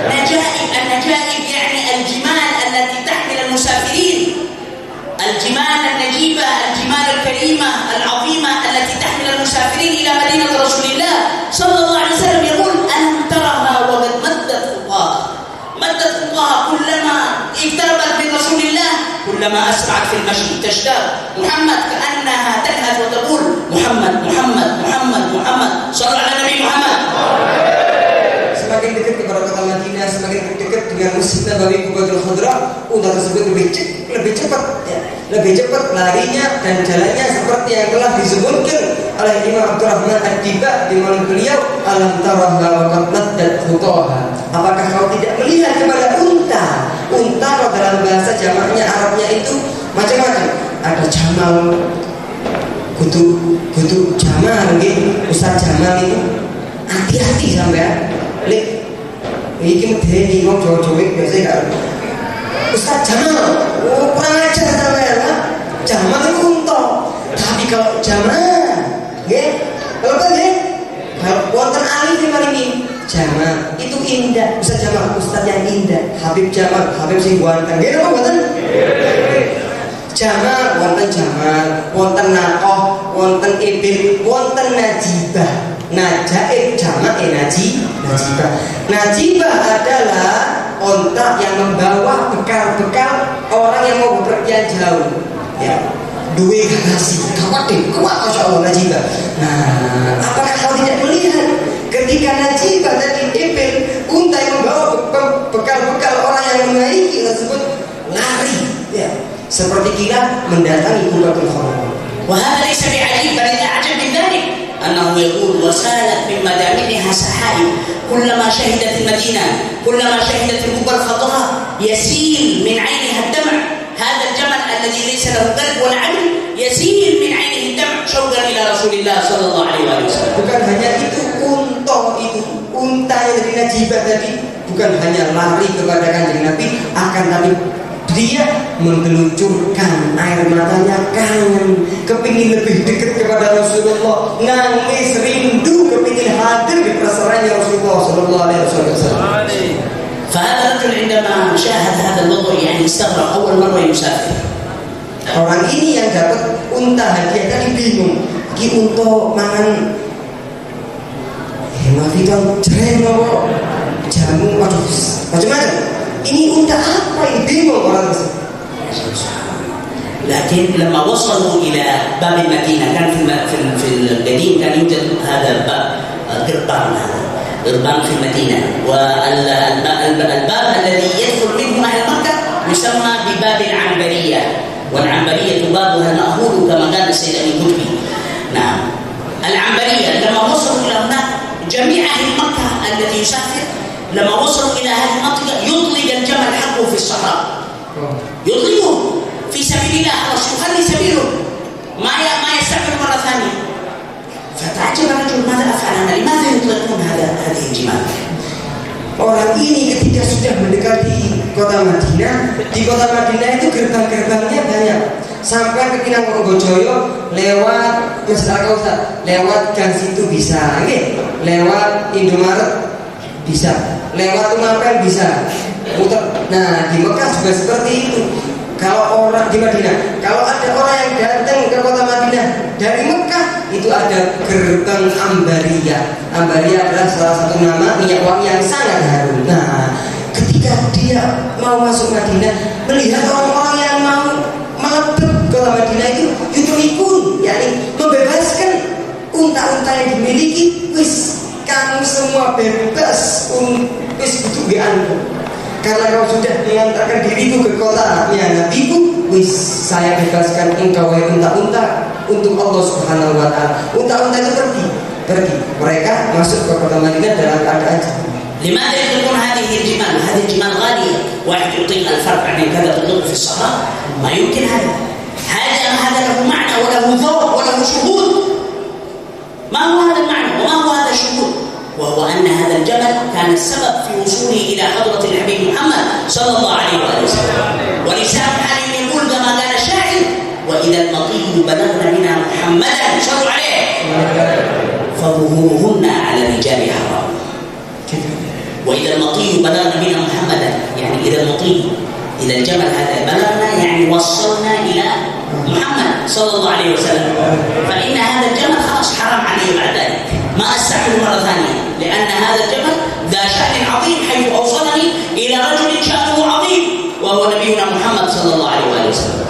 نجائب. النجائب يعني الجمال التي تحمل المسافرين، الجمال النجيبه، الجمال الكريمه العظيمه التي تحمل المسافرين الى مدينه رسول الله صلى الله عليه وسلم. يقول الم ترها وقد مدت خطاها. مدت خطاها كلما اقتربت من رسول الله كلما اسرعت في المشي، تشتاق محمد كانها تنهث وتقول محمد محمد محمد محمد. صلوا على النبي محمد. Semakin dekat kepada kota Madinah, semakin dekat dengan Masjid Nabawi Qubbatul Khadra, unta tersebut lebih cepat ya. Lebih cepat larinya dan jalannya seperti yang telah disebutkan oleh Imam Abdurrahman Ad-Diba di mana beliau alam taraha wa qad maddat khutaha. Apakah kau tidak melihat kepada unta? Unta kalau dalam bahasa jamaknya Arabnya itu macam-macam. Ada jamal, kudu jamal nggih, Ustaz Jamal itu. Hati-hati sampean. Lek iki medeni wong Jawa-Jawa biasa gak. Ustaz Jamal, kurang ajar sampean. Jamal itu unta. Tapi kalau Jamal, nggih, kalau kan nggih, kalau wonten alif di mari ini Jamal itu indah. Ustaz Jamal, Ustaz yang indah. Habib Jamal, Habib sing ganteng. Nggih napa mboten? Jamal, wonten Jamal, wonten Naqah, wonten Ibil, wonten Najibah. Najaib jamak najibah. Najibah adalah onta yang membawa bekal-bekal orang yang mau bepergian jauh. Ya, duwe garasi, kuat masya Allah najibah. Nah, apakah kau tidak melihat ketika najibah tadi Ibil, unta yang membawa bekal-bekal orang yang menaiki tersebut lari, ya, seperti kilat mendatangi Qubbatul Khadra. وهذا ليس بعجيب، بل الأعجب من ذلك أنه يقول وسالت من مدامنها سحائب. كلما شهدت المدينة، كلما شهدت القبة الخضراء يسيل من عينها الدمع. هذا الجمل الذي ليس له قلب ولا عقل يسيل من عينه الدمع شوقا إلى رسول الله صلى الله عليه وسلم. Bukan hanya itu, unta yang dari Najibah tadi bukan hanya lari kepada kanjeng Nabi, akan tapi dia menggeluncurkan air matanya, kangen, kepingin lebih dekat kepada Rasulullah, nangis rindu, kepingin hadir di perserahannya Rasulullah Sallallahu Alaihi Wasallam. فهذا الرجل عندما شاهد هذا الوضع يعني استغرب، أول مرة يسافر. Orang ini yang dapat unta hadiah tadi bingung, ki unta mangan hemaviton jreng apa jamu, aduh macam-macam. Ini unta apa ini? Bingung orang tersebut. لكن لما وصلوا إلى باب المدينة كان في القديم كان يوجد هذا الباب قربان، قربان في المدينة، والباب الذي يدخل منه أهل مكة يسمى بباب العنبرية، والعنبرية بابها المأهول كما قال السيد أبي قطبي. نعم، العنبرية لما وصلوا إلى هناك جميع أهل مكة الذي يسافر لما وصلوا إلى هذه المنطقة يطلق الجمل حقه في الصحراء، يطلقه في سبيل الله، خلاص يخلي سبيله ما يستعمل مرة ثانية. فتعجب الرجل ماذا أفعل أنا؟ لماذا يطلقون هذه الجمال؟ Orang ini ketika sudah mendekati kota Madinah, di kota Madinah itu gerbang-gerbangnya banyak. Sampai ke Pinang Monggojoyo lewat Masjid Al-Kausar, lewat gang situ bisa, okay? Lewat Indomaret bisa, lewat Tumapen bisa, muter. Nah di Mekah juga seperti itu. Kalau orang di Madinah, kalau ada orang yang datang ke kota Madinah dari Mekah, itu ada gerbang Ambariyah. Ambariyah adalah salah satu nama minyak wangi yang sangat harum. Nah, ketika dia mau masuk Madinah, melihat orang-orang yang mau melebet kota Madinah itu yutulikun, yakni membebaskan unta-unta yang dimiliki. Wis, kamu semua bebas, wis butuh gaanku. Karena kau sudah mengantarkan diriku ke kota Nabiku, wis saya bebaskan engkau wahai unta-unta untuk Allah Subhanahu wa taala. Unta-unta itu pergi. Mereka masuk ke kota Madinah dalam keadaan jatuh. لماذا يطلقون هذه الجمال؟ هذه الجمال غالية، واحد يعطيك الفرق عن كذا تطلقه في الصحراء، ما يمكن هذا له معنى وله ذوق وله شهود. ما هو هذا المعنى وما هو هذا الشهود؟ وهو أن هذا الجبل كان السبب في وصوله إلى حضرة الحبيب محمد صلى الله عليه وسلم. ولسان حالهم يقول كما قال الشاعر: وإذا المطي بلغنا منها محمدا صلوا عليه فظهورهن على الرجال حرام. وإذا المطي بلغنا منها محمدا، يعني إذا المطي، إذا الجبل هذا بلغنا يعني وصلنا إلى محمد صلى الله عليه وسلم، فإن هذا الجبل خلاص حرام عليه بعد ذلك، ما أستعمله مرة ثانية، لأن هذا الجبل ذا شأن عظيم حيث أوصلني إلى رجل شأنه عظيم وهو نبينا محمد صلى الله عليه وسلم.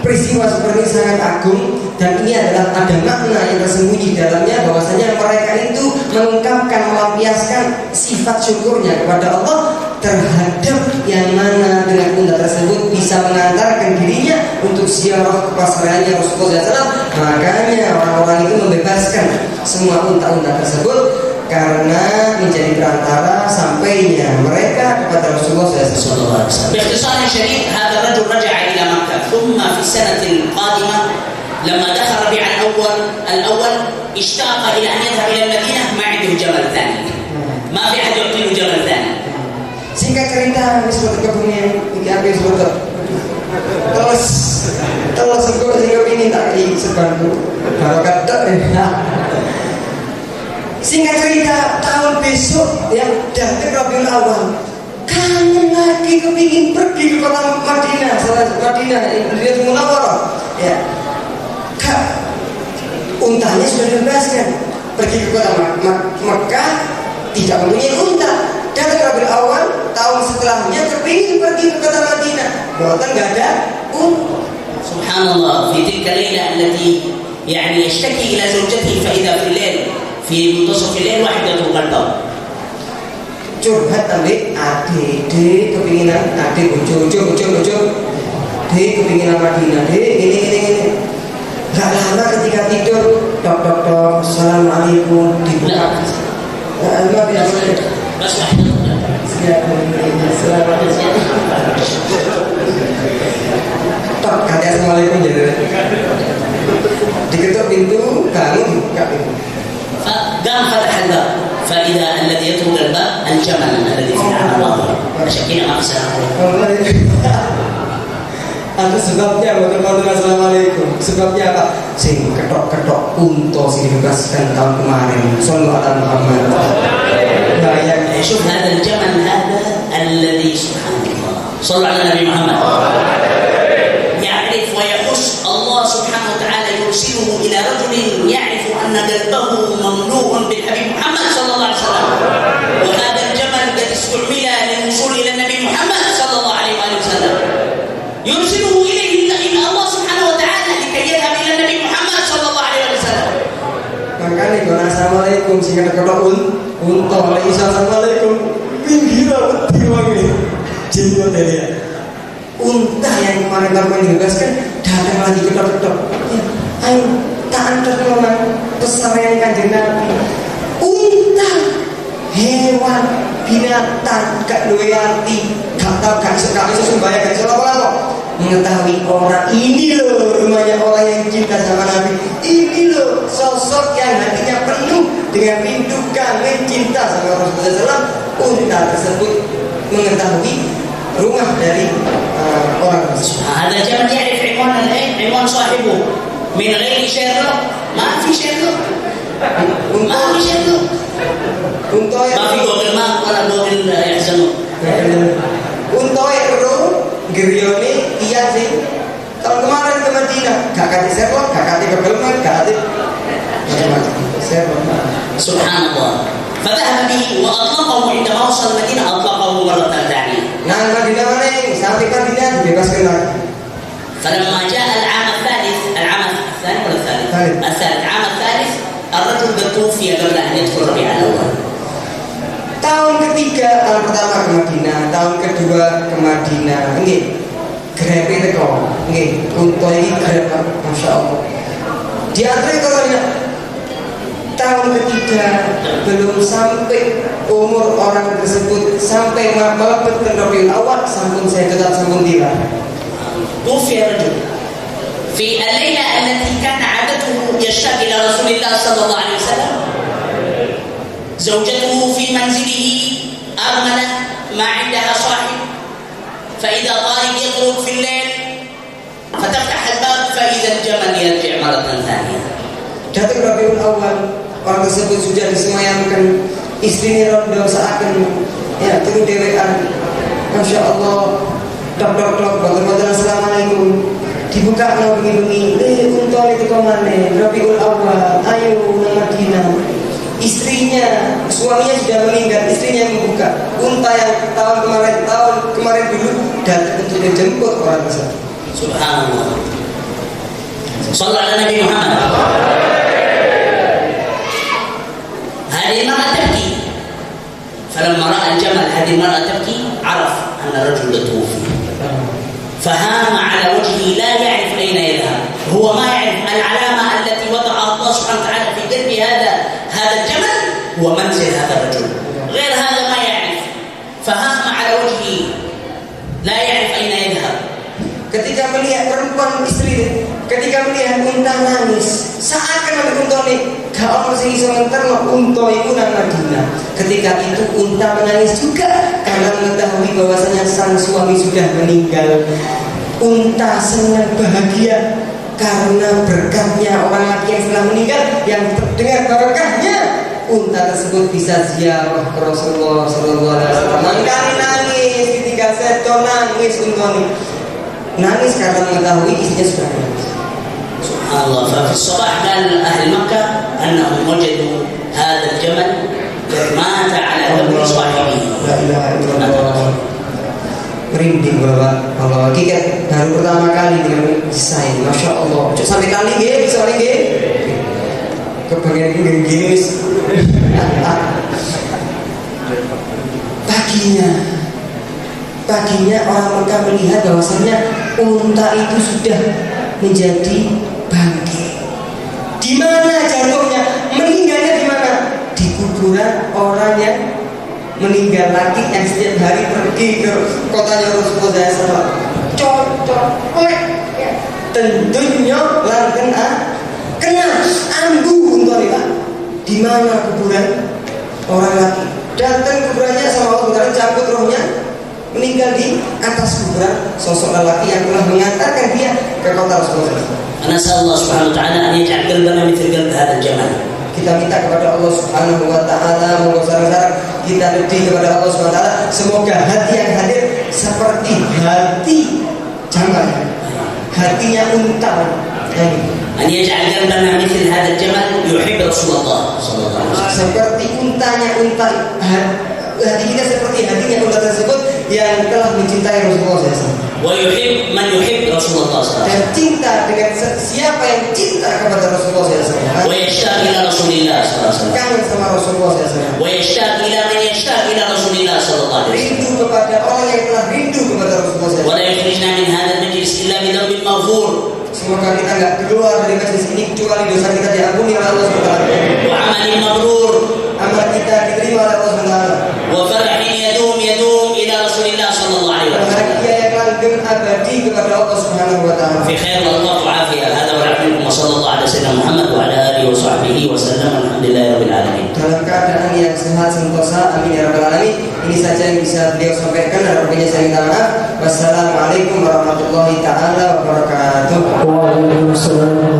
Peristiwa seperti sangat agung, dan ini adalah ada makna yang tersembunyi dalamnya, bahwasanya mereka itu mengungkapkan, melampiaskan sifat syukurnya kepada Allah terhadap yang mana dengan unta tersebut bisa mengantarkan dirinya untuk ziarah kepasangannya Rasulullah SAW. Makanya orang-orang itu membebaskan semua unta-unta tersebut karena menjadi perantara sampainya mereka kepada Rasulullah SAW. باختصار شديد هذا الرجل رجع إلى مكة، ثم في السنة القادمة لما دخل ربيع الأول اشتاق إلى أن يذهب إلى المدينة، ما عنده جمل ثاني، ما في أحد يعطيه جمل ثاني. Singkat cerita, seperti kebumian iki seperti terus sekolah sehingga ingin tak sebantu barokat tak. Singkat cerita, tahun besok yang datang Rabiul Awal, kangen lagi kepingin pergi ke kota Madinah, Madinah Munawwarah. Ya, untanya sudah dibebaskan, pergi ke kota Mekah, tidak mempunyai unta. Datang Rabiul Awal, tahun setelahnya kepingin pergi ke kota Madinah, buatan nggak ada unta. Subhanallah, في تلك الليلة التي يعني يشتكي إلى زوجته فإذا في الليل في منتصف الليل واحد يطلب قلبه. Curhat tambah adik kepinginan, adik bojo, dek kepinginan Madinah, dek ini. Gak lama ketika tidur, dok, assalamualaikum, dibuka. بس واحد Tok, kata assalamualaikum jadi. Diketuk pintu, kamu dibuka pintu. فقام فتح الباب فإذا الذي يطرق الباب الجمل الذي في العنبر، عشان كده ما السلام عليكم. Itu sebabnya waktu assalamualaikum. Sebabnya apa? Sing ketok unta sing dibebaskan tahun kemarin. Sallallahu alaihi Wasallam. شوف هذا الجمل هذا الذي سبحان الله صلى على النبي محمد يعرف ويخص الله سبحانه وتعالى، يرسله إلى رجل يعرف أن قلبه مملوء بالحبيب محمد صلى الله عليه وسلم، وهذا الجمل قد استعمل للوصول إلى النبي محمد صلى الله عليه وسلم، يرسله إليه إن الله سبحانه Alaihi Assalamualaikum pinggir wedi wangi jenggot dia. Unta yang kemarin kamu dibebaskan datang lagi ketok-ketok. Ya, ayo tak antar memang pesarian Kanjeng Nabi. Unta hewan binatang gak duwe arti, gak tahu gak iso sembahyang gak iso apa-apa. Mengetahui orang ini loh rumahnya orang yang cinta sama Nabi, ini loh sosok yang hatinya penuh dengan rindu kangen cinta sama Rasulullah SAW. Unta tersebut mengetahui rumah dari orang tersebut. هذا جمل يعرف عنوان صاحبه من غير شيرلوك. ما في شيرلوك. ما في شيرلوك. ما في جوجل ماب ولا جوجل يحزنون. Untoy ero gerione iya sih. Tahun kemarin ke Madinah, gak kate Sherlock, gak kate Google Map, gak kate macam-macam. سبحان الله. فذهب به وأطلقه عندما وصل المدينة أطلقه مرة ثانية. Nah Madinah mana yang sampai Madinah dibebaskan lagi. فلما جاء العام الثالث الثاني ولا الثالث؟ العام الثالث الرجل قد توفي قبل أن يدخل ربيع الأول. Tahun ketiga, tahun pertama ke Madinah, tahun kedua ke Madinah. Nggih. Grepe teko. Nggih, unta iki grepe Masya Allah. Di antara katanya tahun ketiga belum sampai umur orang tersebut sampai mabet ke Rabiul Awal sampun saya tetap sampun tiba. توفي الرجل في الليلة التي كان عادته يشتاق إلى رسول الله صلى الله عليه وسلم. زوجته في منزله أرملة ما عندها صاحب، فإذا طارق يطرق في الليل فتفتح الباب فإذا الجمل يرجع مرة ثانية. Datang Rabiul Awal, orang tersebut sudah disemayamkan, istrinya rondo seakan ya turun dewean. Masya Allah. Dok, boten assalamualaikum. Dibuka no bengi-bengi. Unta itu kemana? Rabiul Awal. Ayo nang Madinah. Istrinya, suaminya sudah meninggal. Istrinya yang membuka. Unta yang tahun kemarin dulu datang untuk menjemput orang tersebut. Subhanallah. Sallallahu alaihi Nabi Muhammad. هذه المرأة تبكي. فلما رأى الجمل هذه المرأة تبكي عرف أن الرجل توفي. فهام على وجهه لا يعرف أين يذهب. هو ما يعرف العلامة التي وضعها الله سبحانه وتعالى في قلب هذا الجمل هو منزل هذا الرجل. غير هذا ما يعرف. فهام على وجهه لا يعرف أين يذهب. Ketika melihat perempuan istri, ketika melihat unta nangis, seakan ada unta ini, gak orang sing iso ngenterno unta iku nang Madinah. Ketika itu unta menangis juga karena mengetahui bahwasanya sang suami sudah meninggal. Unta senang bahagia karena berkatnya orang laki yang telah meninggal, yang terdengar berkahnya unta tersebut bisa ziarah ke Rasulullah Sallallahu Alaihi Wasallam. Mangkali nangis ketika seto nangis unta ini. Nangis karena mengetahui istrinya sudah meninggal. Subhanallah. ففي الصباح قال أهل مكة أنهم وجدوا هذا الجمل مات على قبر صاحبه. La ilaha illallah. Merinding Bapak. Allah hakikat baru pertama kali dengan kisah ini. Masya Allah. Cuk sampai kali nggih, bisa nggih. Kepengen gini. Paginya orang Mekah melihat bahwasanya unta itu sudah menjadi bangkai. Di mana jatuhnya? Meninggalnya di mana? Di kuburan orang yang meninggal lagi yang setiap hari pergi ke kotanya Rasulullah SAW. Cocok, tentunya lanten kena ambu unta ini Pak. Di mana kuburan orang lagi? Datang kuburannya sama Allah cabut rohnya, meninggal di atas kuburan sosok lelaki yang telah mengantarkan dia ke kota Rasulullah. نسأل الله سبحانه وتعالى أن يجعل قلبنا مثل قلب هذا الجمل. Kita minta kepada Allah Subhanahu wa taala, moga sareng-sareng kita lebih kepada Allah Subhanahu wa taala, semoga hati yang hadir seperti hati jamal, hatinya unta. أن يجعل قلبنا مثل هذا الجمل يحب رسول الله صلى الله عليه وسلم. Seperti untanya unta, hati kita seperti hatinya unta tersebut yang telah mencintai Rasulullah SAW. ويحب من يحب رسول الله صلى الله عليه dan وسلم cinta dengan siapa yang cinta kepada Rasulullah SAW, ويشتاق إلى رسول الله صلى الله عليه وسلم kangen sama Rasulullah SAW, ويشتاق إلى من يشتاق إلى رسول الله صلى الله عليه وسلم rindu kepada orang yang telah rindu kepada Rasulullah SAW. ولا يخرجنا من هذا المجلس إلا بذنب مغفور Semoga kita nggak keluar dari majelis ini kecuali dosa kita diampuni oleh Allah SWT, وعمل مبرور amal kita diterima oleh Allah SWT, وفرح يدوم إلى رسول الله صلى الله عليه وسلم bahagia yang langgeng abadi kepada Allah Subhanahu wa taala. في خير الله وعافية. هذا ولكم وصلى الله على سيدنا محمد وعلى آله وصحبه وسلم. الحمد لله رب العالمين. Dalam keadaan yang sehat sentosa, amin ya rabbal alamin. Ini saja yang bisa beliau sampaikan, dan lebihnya saya minta maaf. Wassalamualaikum warahmatullahi taala wabarakatuh. Waalaikumsalam.